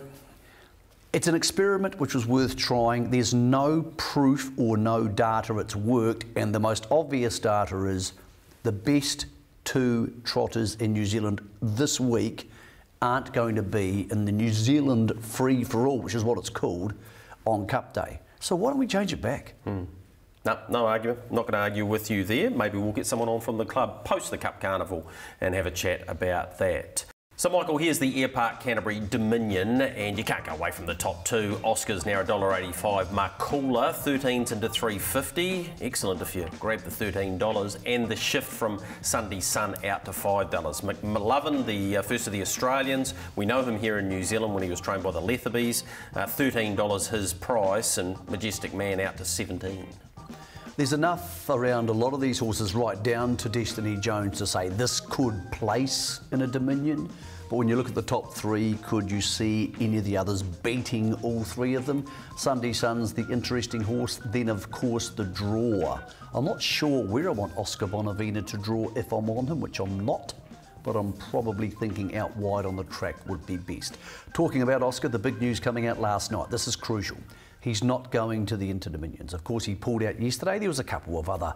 Speaker 2: it's an experiment which was worth trying. There's no proof or no data it's worked, and the most obvious data is the best 2 trotters in New Zealand this week aren't going to be in the New Zealand free-for-all, which is what it's called, on Cup Day. So why don't we change it back?
Speaker 1: No argument. I'm not going to argue with you there. Maybe we'll get someone on from the club post the Cup Carnival and have a chat about that. So, Michael, here's the Air Park Canterbury Dominion, and you can't go away from the top 2. Oscar's now $1.85. Markula, 13s into $3.50. Excellent if you grab the $13. And the shift from Sunday Sun out to $5. McLovin, the first of the Australians. We know him here in New Zealand when he was trained by the Letherbys. $13 his price, and Majestic Man out to $17.
Speaker 2: There's enough around a lot of these horses, right down to Destiny Jones, to say this could place in a Dominion. But when you look at the top 3, could you see any of the others beating all 3 of them? Sunday Sun's the interesting horse. Then, of course, the draw. I'm not sure where I want Oscar Bonavena to draw if I'm on him, which I'm not. But I'm probably thinking out wide on the track would be best. Talking about Oscar, the big news coming out last night. This is crucial. He's not going to the Inter-Dominions. Of course, he pulled out yesterday. There was a couple of other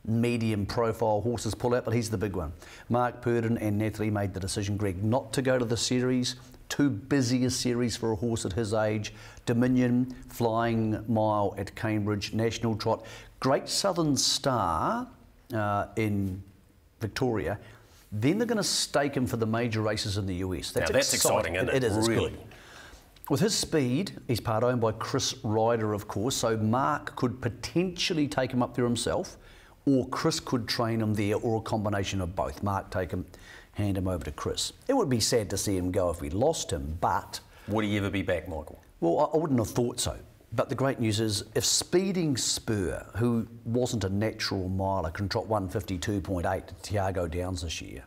Speaker 2: medium-profile horses pull out, but he's the big one. Mark Purdon and Natalie made the decision, Greg, not to go to the series. Too busy a series for a horse at his age. Dominion, Flying Mile at Cambridge, National Trot. Great Southern Star in Victoria. Then they're going to stake him for the major races in the US.
Speaker 1: That's exciting, isn't it?
Speaker 2: It is,
Speaker 1: really.
Speaker 2: good. With his speed, he's part owned by Chris Ryder, of course, so Mark could potentially take him up there himself, or Chris could train him there, or a combination of both. Mark take him, hand him over to Chris. It would be sad to see him go if we lost him, but...
Speaker 1: Would he ever be back, Michael?
Speaker 2: Well, I wouldn't have thought so. But the great news is, if Speeding Spur, who wasn't a natural miler, can trot 152.8 at Tiago Downs this year,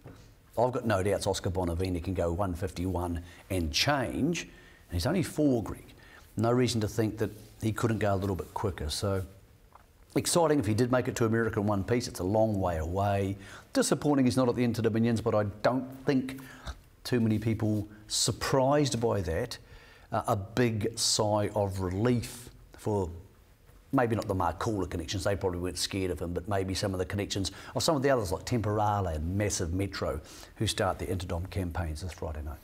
Speaker 2: I've got no doubts Oscar Bonavena can go 151 and change. And he's only 4, Greg. No reason to think that he couldn't go a little bit quicker. So exciting if he did make it to America in one piece. It's a long way away. Disappointing he's not at the Inter-Dominions, but I don't think too many people surprised by that. A big sigh of relief for maybe not the Markula connections. They probably weren't scared of him, but maybe some of the connections of some of the others like Temporale and Massive Metro, who start their Interdom campaigns this Friday night.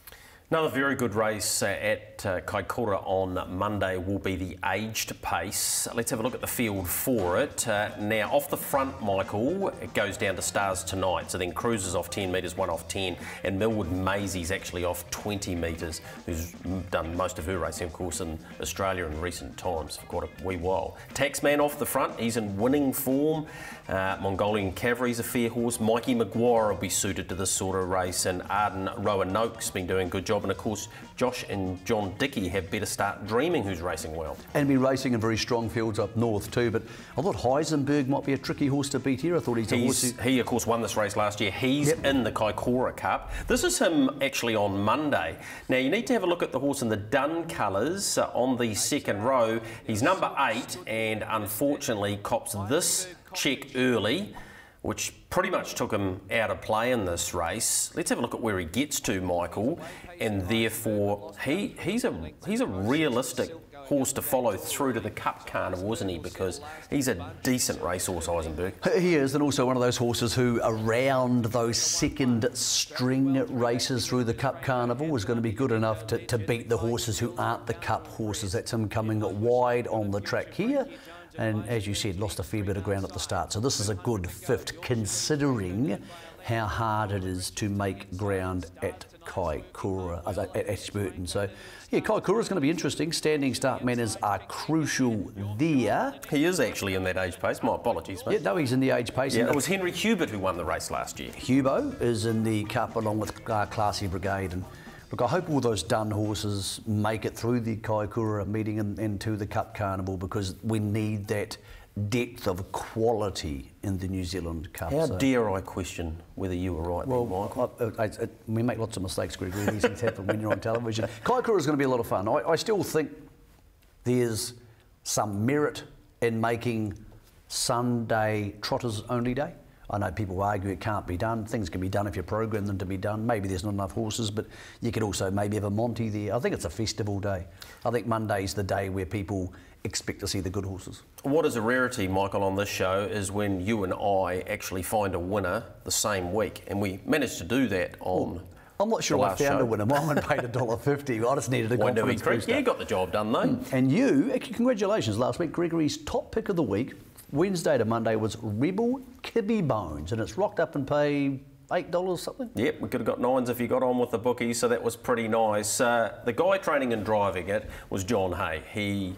Speaker 1: Another very good race at Kaikoura on Monday will be the aged pace. Let's have a look at the field for it. Now, off the front, Michael, it goes down to Stars Tonight. So then Cruiser's off 10 metres, 1 off 10. And Millwood Maisie's actually off 20 metres, who's done most of her racing, of course, in Australia in recent times for quite a wee while. Taxman off the front, he's in winning form. Mongolian Cavalry's a fair horse. Mikey Maguire will be suited to this sort of race. And Arden Roanoke's been doing a good job. And of course, Josh and John Dickey have better start dreaming who's racing well.
Speaker 2: And be racing in very strong fields up north too. But I thought Heisenberg might be a tricky horse to beat here. I thought
Speaker 1: he of course won this race last year. He's in the Kaikoura Cup. This is him actually on Monday. Now you need to have a look at the horse in the dun colours on the second row. He's number 8 and unfortunately cops this check early, which pretty much took him out of play in this race. Let's have a look at where he gets to, Michael, and therefore he's a realistic horse to follow through to the Cup Carnival, isn't he? Because he's a decent racehorse, Eisenberg.
Speaker 2: He is, and also one of those horses who, around those second string races through the Cup Carnival, is going to be good enough to beat the horses who aren't the Cup horses. That's him coming wide on the track here. And as you said, lost a fair bit of ground at the start. So this is a good 5th, considering how hard it is to make ground at Kaikoura, at Ashburton. So, yeah, Kaikoura is going to be interesting. Standing start manners are crucial there.
Speaker 1: He is actually in that age pace. My apologies, mate.
Speaker 2: Yeah, no, he's in the age pace.
Speaker 1: Yeah, it was Henry Hubert who won the race last year.
Speaker 2: Hubo is in the Cup along with Classy Brigade. And look, I hope all those dun horses make it through the Kaikoura meeting and into the Cup Carnival, because we need that depth of quality in the New Zealand Cup.
Speaker 1: How dare I question whether you were right,
Speaker 2: well,
Speaker 1: Michael?
Speaker 2: We make lots of mistakes, Gregory. These things happen when you're on television. Kaikoura is going to be a lot of fun. I still think there's some merit in making Sunday trotters only day. I know people argue it can't be done. Things can be done if you program them to be done. Maybe there's not enough horses, but you could also maybe have a Monty there. I think it's a festival day. I think Monday's the day where people expect to see the good horses.
Speaker 1: What is a rarity, Michael, on this show is when you and I actually find a winner the same week, and we managed to do that on.
Speaker 2: I'm not sure I found a winner. Mine paid $1.50. I just needed a confidence booster.
Speaker 1: Yeah, got the job done though.
Speaker 2: And you, congratulations last week. Gregory's top pick of the week, Wednesday to Monday, was Rebel Kibby Bones, and it's rocked up and paid $8 something?
Speaker 1: Yep, we could have got 9s if you got on with the bookies, so that was pretty nice. The guy training and driving it was John Hay. He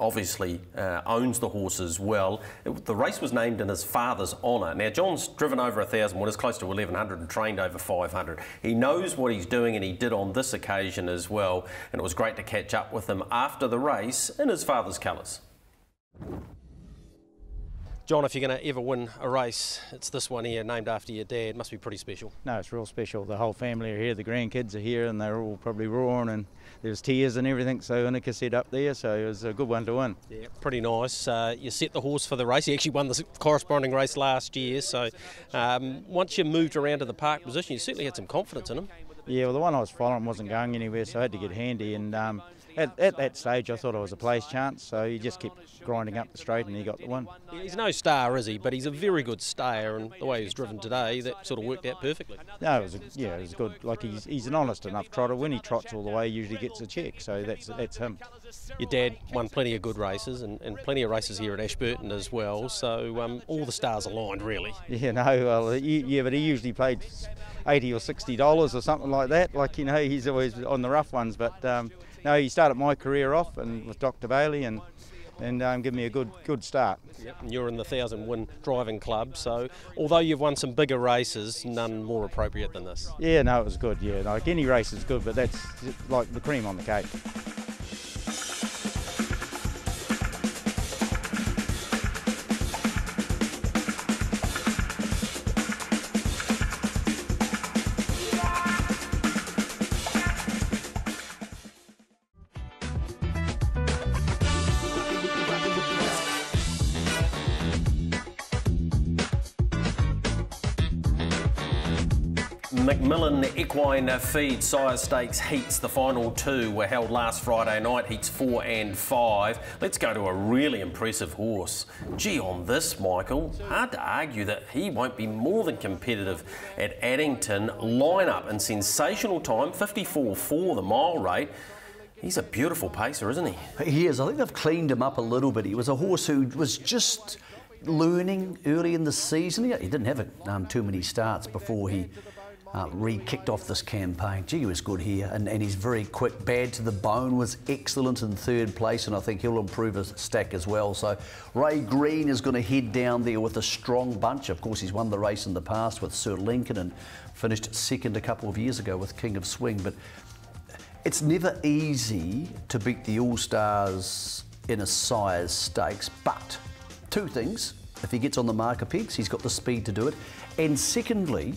Speaker 1: obviously owns the horses well. The race was named in his father's honour. Now, John's driven over 1,000 winners, close to 1,100, and trained over 500. He knows what he's doing, and he did on this occasion as well, and it was great to catch up with him after the race in his father's colours.
Speaker 12: John, if you're going to ever win a race, it's this one here, named after your dad. It must be pretty special.
Speaker 15: No, it's real special. The whole family are here, the grandkids are here, and they're all probably roaring, and there's tears and everything, so Inika set up there, so it was a good one to win.
Speaker 12: Yeah, pretty nice. You set the horse for the race. He actually won the corresponding race last year, so once you moved around to the park position, you certainly had some confidence in him.
Speaker 15: Yeah, well, the one I was following wasn't going anywhere, so I had to get handy, and at that stage I thought it was a place chance, so he just kept grinding up the straight and he got the win.
Speaker 12: Yeah, he's no star, is he? But he's a very good stayer, and the way he was driven today, that sort of worked out perfectly.
Speaker 15: No, it was good. Like he's an honest enough trotter. When he trots all the way, he usually gets a check, so that's him.
Speaker 12: Your dad won plenty of good races and plenty of races here at Ashburton as well, so all the stars aligned, really.
Speaker 15: Yeah, no, well, but he usually played $80 or $60 or something like that. Like, you know, he's always on the rough ones, but no, he started my career off and with Dr. Bailey and give me a good start.
Speaker 12: Yep, and you're in the 1,000-win driving club, so although you've won some bigger races, none more appropriate than this.
Speaker 15: Yeah, no, it was good. Yeah, like any race is good, but that's like the cream on the cake.
Speaker 1: Macmillan Equine Feed Sire Stakes heats, the final 2 were held last Friday night, heats 4 and 5. Let's go to a really impressive horse. Gee, on this, Michael, hard to argue that he won't be more than competitive at Addington. Line-up and sensational time, 54.4 the mile rate. He's a beautiful pacer, isn't he?
Speaker 2: He is. I think they've cleaned him up a little bit. He was a horse who was just learning early in the season. He didn't have too many starts before he re-kicked off this campaign. Gee, he was good here, and he's very quick. Bad to the Bone was excellent in 3rd place, and I think he'll improve his stack as well. So Ray Green is going to head down there with a strong bunch. Of course, he's won the race in the past with Sir Lincoln and finished 2nd a couple of years ago with King of Swing. But It's never easy to beat the All-Stars in a sires stakes, but two things. If he gets on the marker pegs, he's got the speed to do it. And secondly,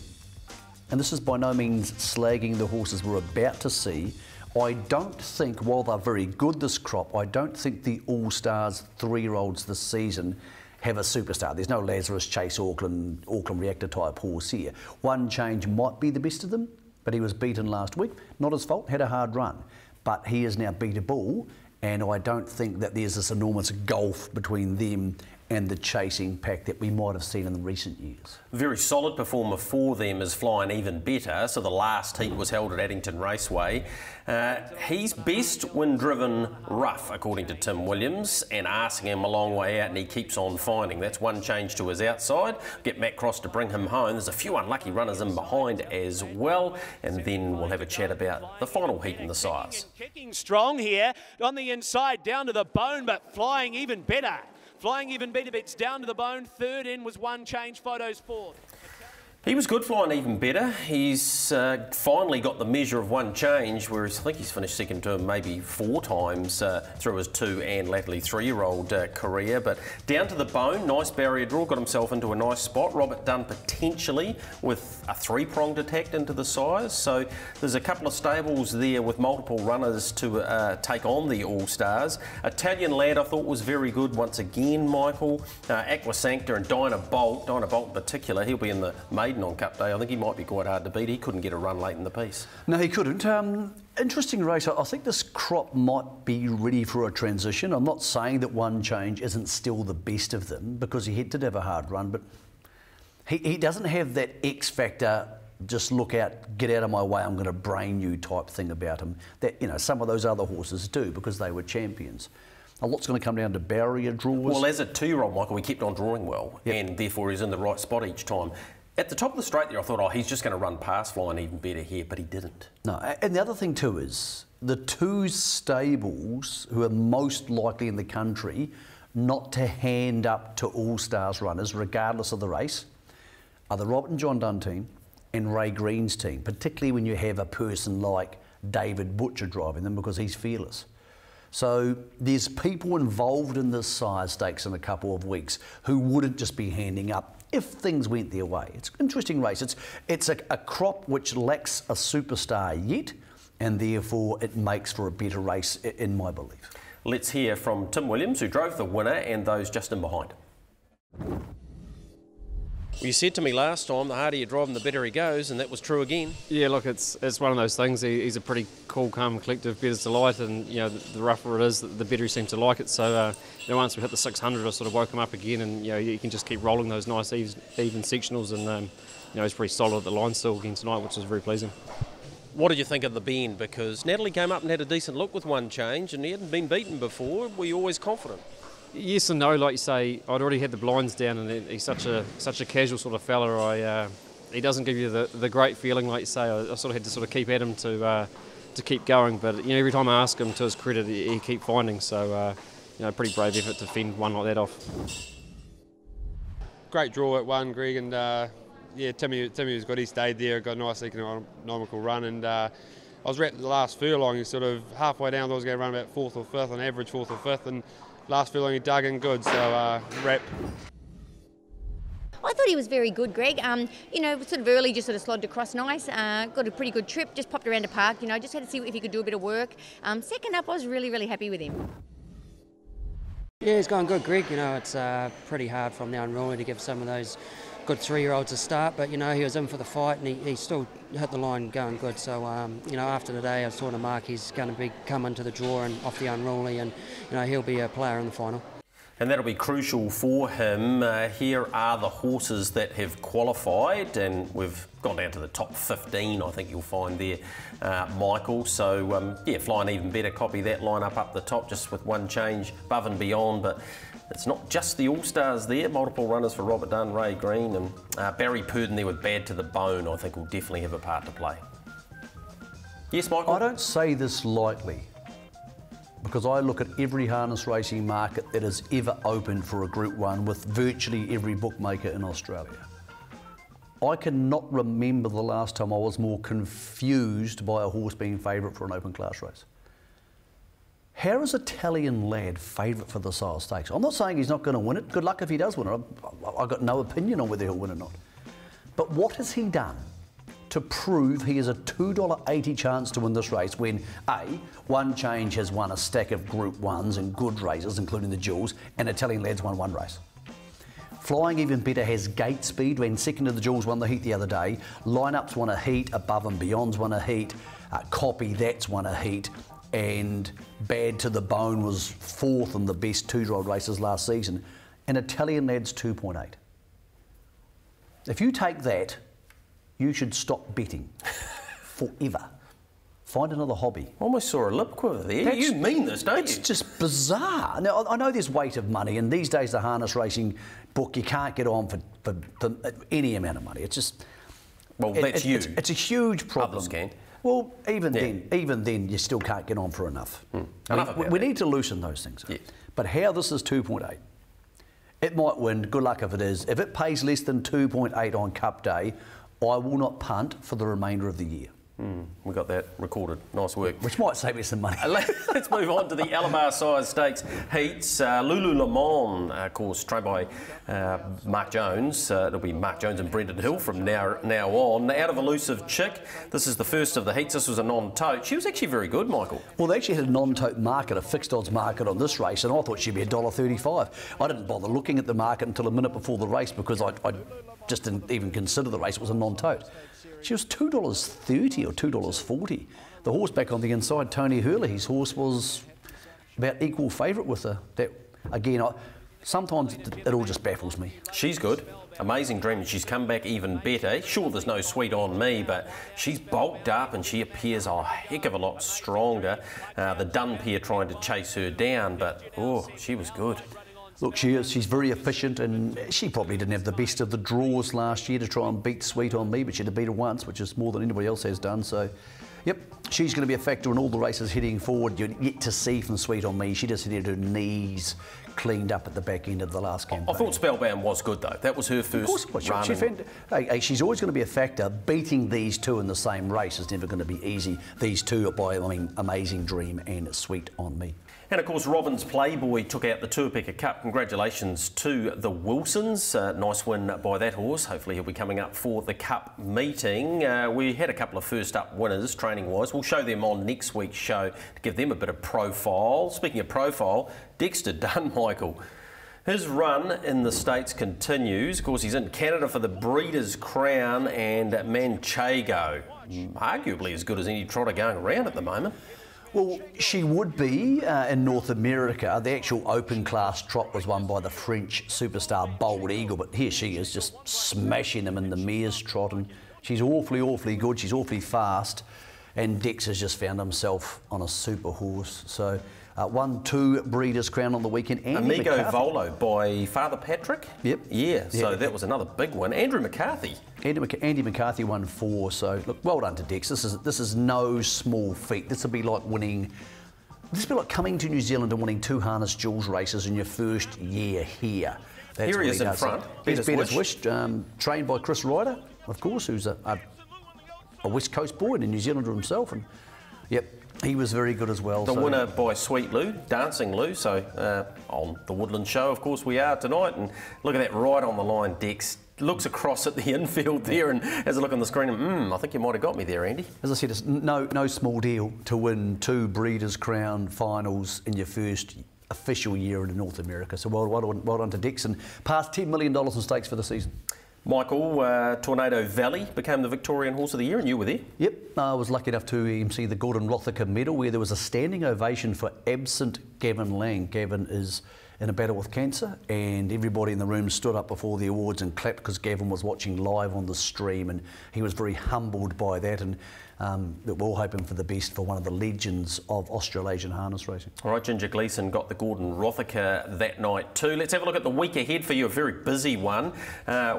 Speaker 2: and this is by no means slagging the horses we're about to see, I don't think, while they're very good this crop, I don't think the All-Stars 3-year-olds this season have a superstar. There's no Lazarus Chase Auckland Reactor type horse here. One Change might be the best of them, but he was beaten last week. Not his fault, had a hard run. But he is now beatable, and I don't think that there's this enormous gulf between them and the chasing pack that we might have seen in the recent years.
Speaker 1: Very solid performer for them is Flying Even Better. So the last heat was held at Addington Raceway. He's best when driven rough, according to Tim Williams, and asking him a long way out, and he keeps on finding. That's One Change to his outside. Get Matt Cross to bring him home. There's a few unlucky runners in behind as well, and then we'll have a chat about the final heat in the sires.
Speaker 3: Kicking strong here on the inside, down to the bone, but Flying Even Better. Flying Even Better bits down to the bone. Third in was One Change, Photos fourth.
Speaker 1: He was good, Flying Even Better. He's finally got the measure of One Change, whereas I think he's finished second to him maybe 4 times through his 2 and latterly 3-year-old career. But down to the bone, nice barrier draw, got himself into a nice spot. Robert Dunn potentially with a 3-pronged attack into the sires. So there's a couple of stables there with multiple runners to take on the All-Stars. Italian Lad I thought was very good once again, Michael. Aqua Sancta and Dinah Bolt in particular, he'll be in the maiden on Cup Day. I think he might be quite hard to beat. He couldn't get a run late in the piece.
Speaker 2: No, he couldn't. Interesting race. I think this crop might be ready for a transition. I'm not saying that One Change isn't still the best of them, because he did have a hard run, but he doesn't have that X factor, just look out, get out of my way, I'm going to brain you type thing about him that, you know, some of those other horses do, because they were champions. A lot's going to come down to barrier draws.
Speaker 1: Well, as a 2-year-old, Michael, he kept on drawing well, and therefore he's in the right spot each time. At the top of the straight there, I thought, oh, he's just going to run past Flying Even Better here, but he didn't.
Speaker 2: No, and the other thing too is the 2 stables who are most likely in the country not to hand up to All-Stars runners, regardless of the race, are the Robert and John Dunn team and Ray Green's team, particularly when you have a person like David Butcher driving them, because he's fearless. So there's people involved in this sire stakes in a couple of weeks who wouldn't just be handing up if things went their way. It's an interesting race. It's a crop which lacks a superstar yet, and therefore it makes for a better race, in my belief.
Speaker 1: Let's hear from Tim Williams, who drove the winner, and those just in behind.
Speaker 12: You said to me last time, the harder you drive him, the better he goes, and that was true again.
Speaker 7: Yeah, look, it's one of those things. He's a pretty cool, calm, collective, better's delight, and you know, the rougher it is, the better he seems to like it. So you know, once we hit the 600, I sort of woke him up again, and you know, you can just keep rolling those nice even sectionals, and you know, he's pretty solid at the line still again tonight, which is very pleasing.
Speaker 12: What did you think of the bend? Because Natalie came up and had a decent look with One Change, and he hadn't been beaten before. Were you always confident?
Speaker 7: Yes and no, like you say. I'd already had the blinds down, and he's such a casual sort of fella. He doesn't give you the great feeling, like you say. I sort of had to sort of keep at him to keep going. But you know, every time I ask him, to his credit, he keep finding. So you know, pretty brave effort to fend one like that off.
Speaker 16: Great draw at 1, Greg, and yeah, Timmy was good. He stayed there, got a nice economical run, and I was at the last furlong. He sort of halfway down, I was going to run about 4th or 5th, on average 4th or 5th, and last furlong he dug in good, so wrap.
Speaker 5: I thought he was very good, Greg. You know, sort of early, just sort of slogged across nice. Got a pretty good trip, just popped around the park, you know, just had to see if he could do a bit of work. Second up, I was really, really happy with him.
Speaker 6: Yeah, he's going good, Greg. You know, it's pretty hard from the unruly to give some of those good 3-year-olds a start, but you know, he was in for the fight, and he still hit the line going good. So you know, after today I was talking to Mark, he's going to come into the draw and off the unruly, and you know, he'll be a player in the final.
Speaker 1: And that'll be crucial for him. Here are the horses that have qualified, and we've gone down to the top 15, I think you'll find there, Michael. So yeah, Flying Even Better, copy that lineup up the top, just with One Change above and beyond. But it's not just the All-Stars there. Multiple runners for Robert Dunn, Ray Green, and Barry Purdon there with Bad to the Bone, I think will definitely have a part to play. Yes, Michael?
Speaker 2: I don't say this lightly, because I look at every harness racing market that has ever opened for a Group 1 with virtually every bookmaker in Australia. I cannot remember the last time I was more confused by a horse being favourite for an open class race. How is Italian Lad favourite for the Sale Stakes? I'm not saying he's not going to win it. Good luck if he does win it. I've got no opinion on whether he'll win or not. But what has he done to prove he has a $2.80 chance to win this race when A, One Change has won a stack of Group 1s and good races, including the Jewels, and Italian Lad's won one race? Flying Even Better has gate speed when second of the Jewels won the heat the other day. Lineups won a heat, Above and Beyond's won a heat, Copy That's won a heat, and Bad to the Bone was fourth in the best two-year-old races last season, and Italian Lad's 2.8. If you take that, you should stop betting forever. Find another hobby.
Speaker 1: Almost saw a lip quiver there. You mean this, don't you?
Speaker 2: It's just bizarre. Now, I know there's weight of money, and these days the harness racing book, you can't get on for any amount of money. It's just...
Speaker 1: Well, that's you.
Speaker 2: It's a huge problem.
Speaker 1: Others can.
Speaker 2: Well, even then, you still can't get on for enough. We need to loosen those things.
Speaker 1: Yeah.
Speaker 2: But how this is 2.8, it might win. Good luck if it is. If it pays less than 2.8 on Cup Day, I will not punt for the remainder of the year.
Speaker 1: We got that recorded. Nice work.
Speaker 2: Which might save me some money.
Speaker 1: Let's move on to the Alabar Size Stakes heats. Lululemon, of course, trained by Mark Jones. It'll be Mark Jones and Brendan Hill from now on. Out of Elusive Chick. This is the first of the heats. This was a non-tote. She was actually very good, Michael.
Speaker 2: Well, they actually had a non-tote market, a fixed odds market on this race, and I thought she'd be $1.35. I didn't bother looking at the market until a minute before the race because I just didn't even consider the race. It was a non-tote. She was $2.30 or $2.40. The horse back on the inside, Tony Hurley, his horse was about equal favourite with her. That again, sometimes it all just baffles me.
Speaker 1: She's good. Amazing Dream. She's come back even better. Sure, there's no Sweet on Me, but she's bulked up and she appears a heck of a lot stronger. The Dunn pair trying to chase her down, but she was good.
Speaker 2: Look, she is. She's very efficient, and she probably didn't have the best of the draws last year to try and beat Sweet on Me, but she had to beat her once, which is more than anybody else has done. So, yep, she's going to be a factor in all the races heading forward. You're yet to see from Sweet on Me. She just had her knees cleaned up at the back end of the last campaign.
Speaker 1: I thought Spellbound was good, though. That was her first run.
Speaker 2: She's always going to be a factor. Beating these two in the same race is never going to be easy. These two are by, Amazing Dream and Sweet on Me.
Speaker 1: And of course, Robbins Playboy took out the Tuapeka Cup. Congratulations to the Wilsons. Nice win by that horse. Hopefully he'll be coming up for the Cup meeting. We had a couple of first up winners, training-wise. We'll show them on next week's show to give them a bit of profile. Speaking of profile, Dexter Dunn, Michael. His run in the States continues. Of course, he's in Canada for the Breeders' Crown and Manchego. Arguably as good as any trotter going around at the moment.
Speaker 2: Well, she would be in North America. The actual open class trot was won by the French superstar Bold Eagle, but here she is just smashing them in the mare's trot, and she's awfully good. She's awfully fast, and Dex has just found himself on a super horse. So won 2 Breeders' Crown on the weekend.
Speaker 1: Amigo Volo by Father Patrick.
Speaker 2: Yep.
Speaker 1: Yeah, so that was another big one. Andrew McCarthy.
Speaker 2: Andy McCarthy won 4, so look, well done to Dex. This is no small feat. This will be like winning. This will be like coming to New Zealand and winning 2 harness jewels races in your first year here. That's
Speaker 1: here he is in front.
Speaker 2: Betters Wish, trained by Chris Ryder, of course, who's a West Coast boy and a New Zealander himself, and yep. He was very good as well.
Speaker 1: The winner by Sweet Lou, Dancing Lou. So on the Woodland Show, of course, we are tonight. And look at that right on the line, Dex. Looks across at the infield there and has a look on the screen and, I think you might have got me there, Andy.
Speaker 2: As I said, it's no small deal to win 2 Breeders' Crown finals in your first official year in North America. So well done to Dex, and past $10 million in stakes for the season.
Speaker 1: Michael, Tornado Valley became the Victorian Horse of the Year, and you were there.
Speaker 2: Yep, I was lucky enough to MC the Gordon Rothacker Medal, where there was a standing ovation for absent Gavin Lang. Gavin is in a battle with cancer, and everybody in the room stood up before the awards and clapped because Gavin was watching live on the stream, and he was very humbled by that, and we're all hoping for the best for one of the legends of Australasian harness racing.
Speaker 1: All right, Ginger Gleeson got the Gordon Rothacker that night too. Let's have a look at the week ahead for you, a very busy one.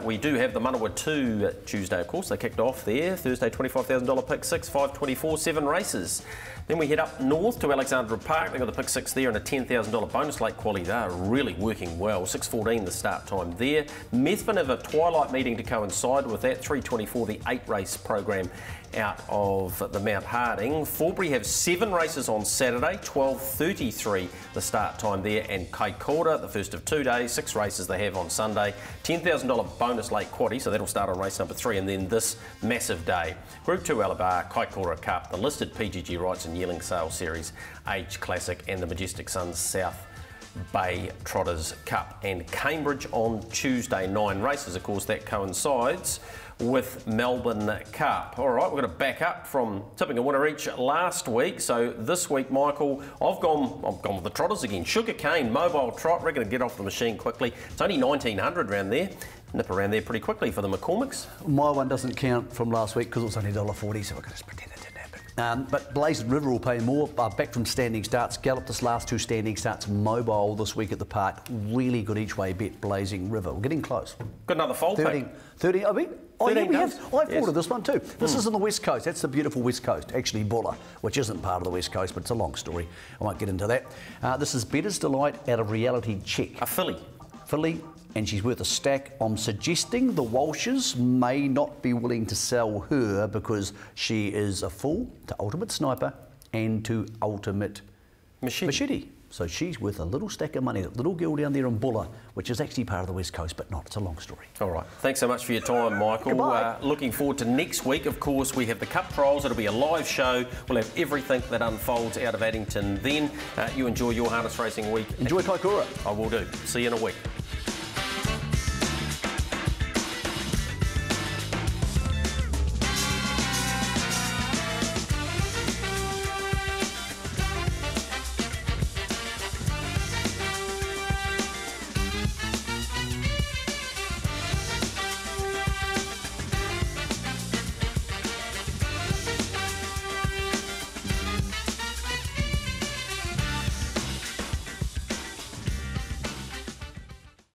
Speaker 1: We do have the Manawa 2 Tuesday, of course. They kicked off there. Thursday, $25,000 pick 6, 524, 7 races. Then we head up north to Alexandra Park. They've got the pick 6 there and a $10,000 bonus late quality. They are really working well. 6:14 the start time there. Methven have a twilight meeting to coincide with that. 3:24 the 8-race program out of the Mount Harding. Forbury have 7 races on Saturday. 12:33 the start time there. And Kaikoura, the first of 2 days. 6 races they have on Sunday. $10,000 bonus late quaddy, so that'll start on race number 3. And then this massive day. Group 2 Alabar, Kaikoura Cup, the listed PGG Rights and Yearling Sale Series, Age Classic and the Majestic Suns South Bay Trotters Cup. And Cambridge on Tuesday. 9 races, of course, that coincides with Melbourne Cup. All right, we're going to back up from tipping a winner each last week. So this week, Michael, I've gone with the Trotters again. Sugar Cane, Mobile Trot, we're going to get off the machine quickly. It's only 1900 round there. Nip around there pretty quickly for the McCormicks.
Speaker 2: My one doesn't count from last week because it was only $1.40, so we're going to pretend it didn't happen. But Blazing River will pay more. Back from standing starts. Galloped this last 2 standing starts. Mobile this week at the park. Really good each way bet. Blazing River. We're getting close.
Speaker 1: Got another foal pick.
Speaker 2: 30. I mean, oh yeah, we have. I
Speaker 1: Yes.
Speaker 2: thought of this one too. This is on the West Coast. That's the beautiful West Coast. Actually, Buller, which isn't part of the West Coast, but it's a long story. I won't get into that. This is Better's Delight out of Reality Check.
Speaker 1: A filly.
Speaker 2: Filly. And she's worth a stack. I'm suggesting the Walshes may not be willing to sell her because she is a fool to Ultimate Sniper and to Ultimate Machete. So she's worth a little stack of money. That little girl down there in Buller, which is actually part of the West Coast, but not. It's a long story.
Speaker 1: All right. Thanks so much for your time, Michael. Looking forward to next week. Of course, we have the Cup Trials. It'll be a live show. We'll have everything that unfolds out of Addington then. You enjoy your harness racing week.
Speaker 2: Enjoy Kaikoura.
Speaker 1: I will do. See you in a week.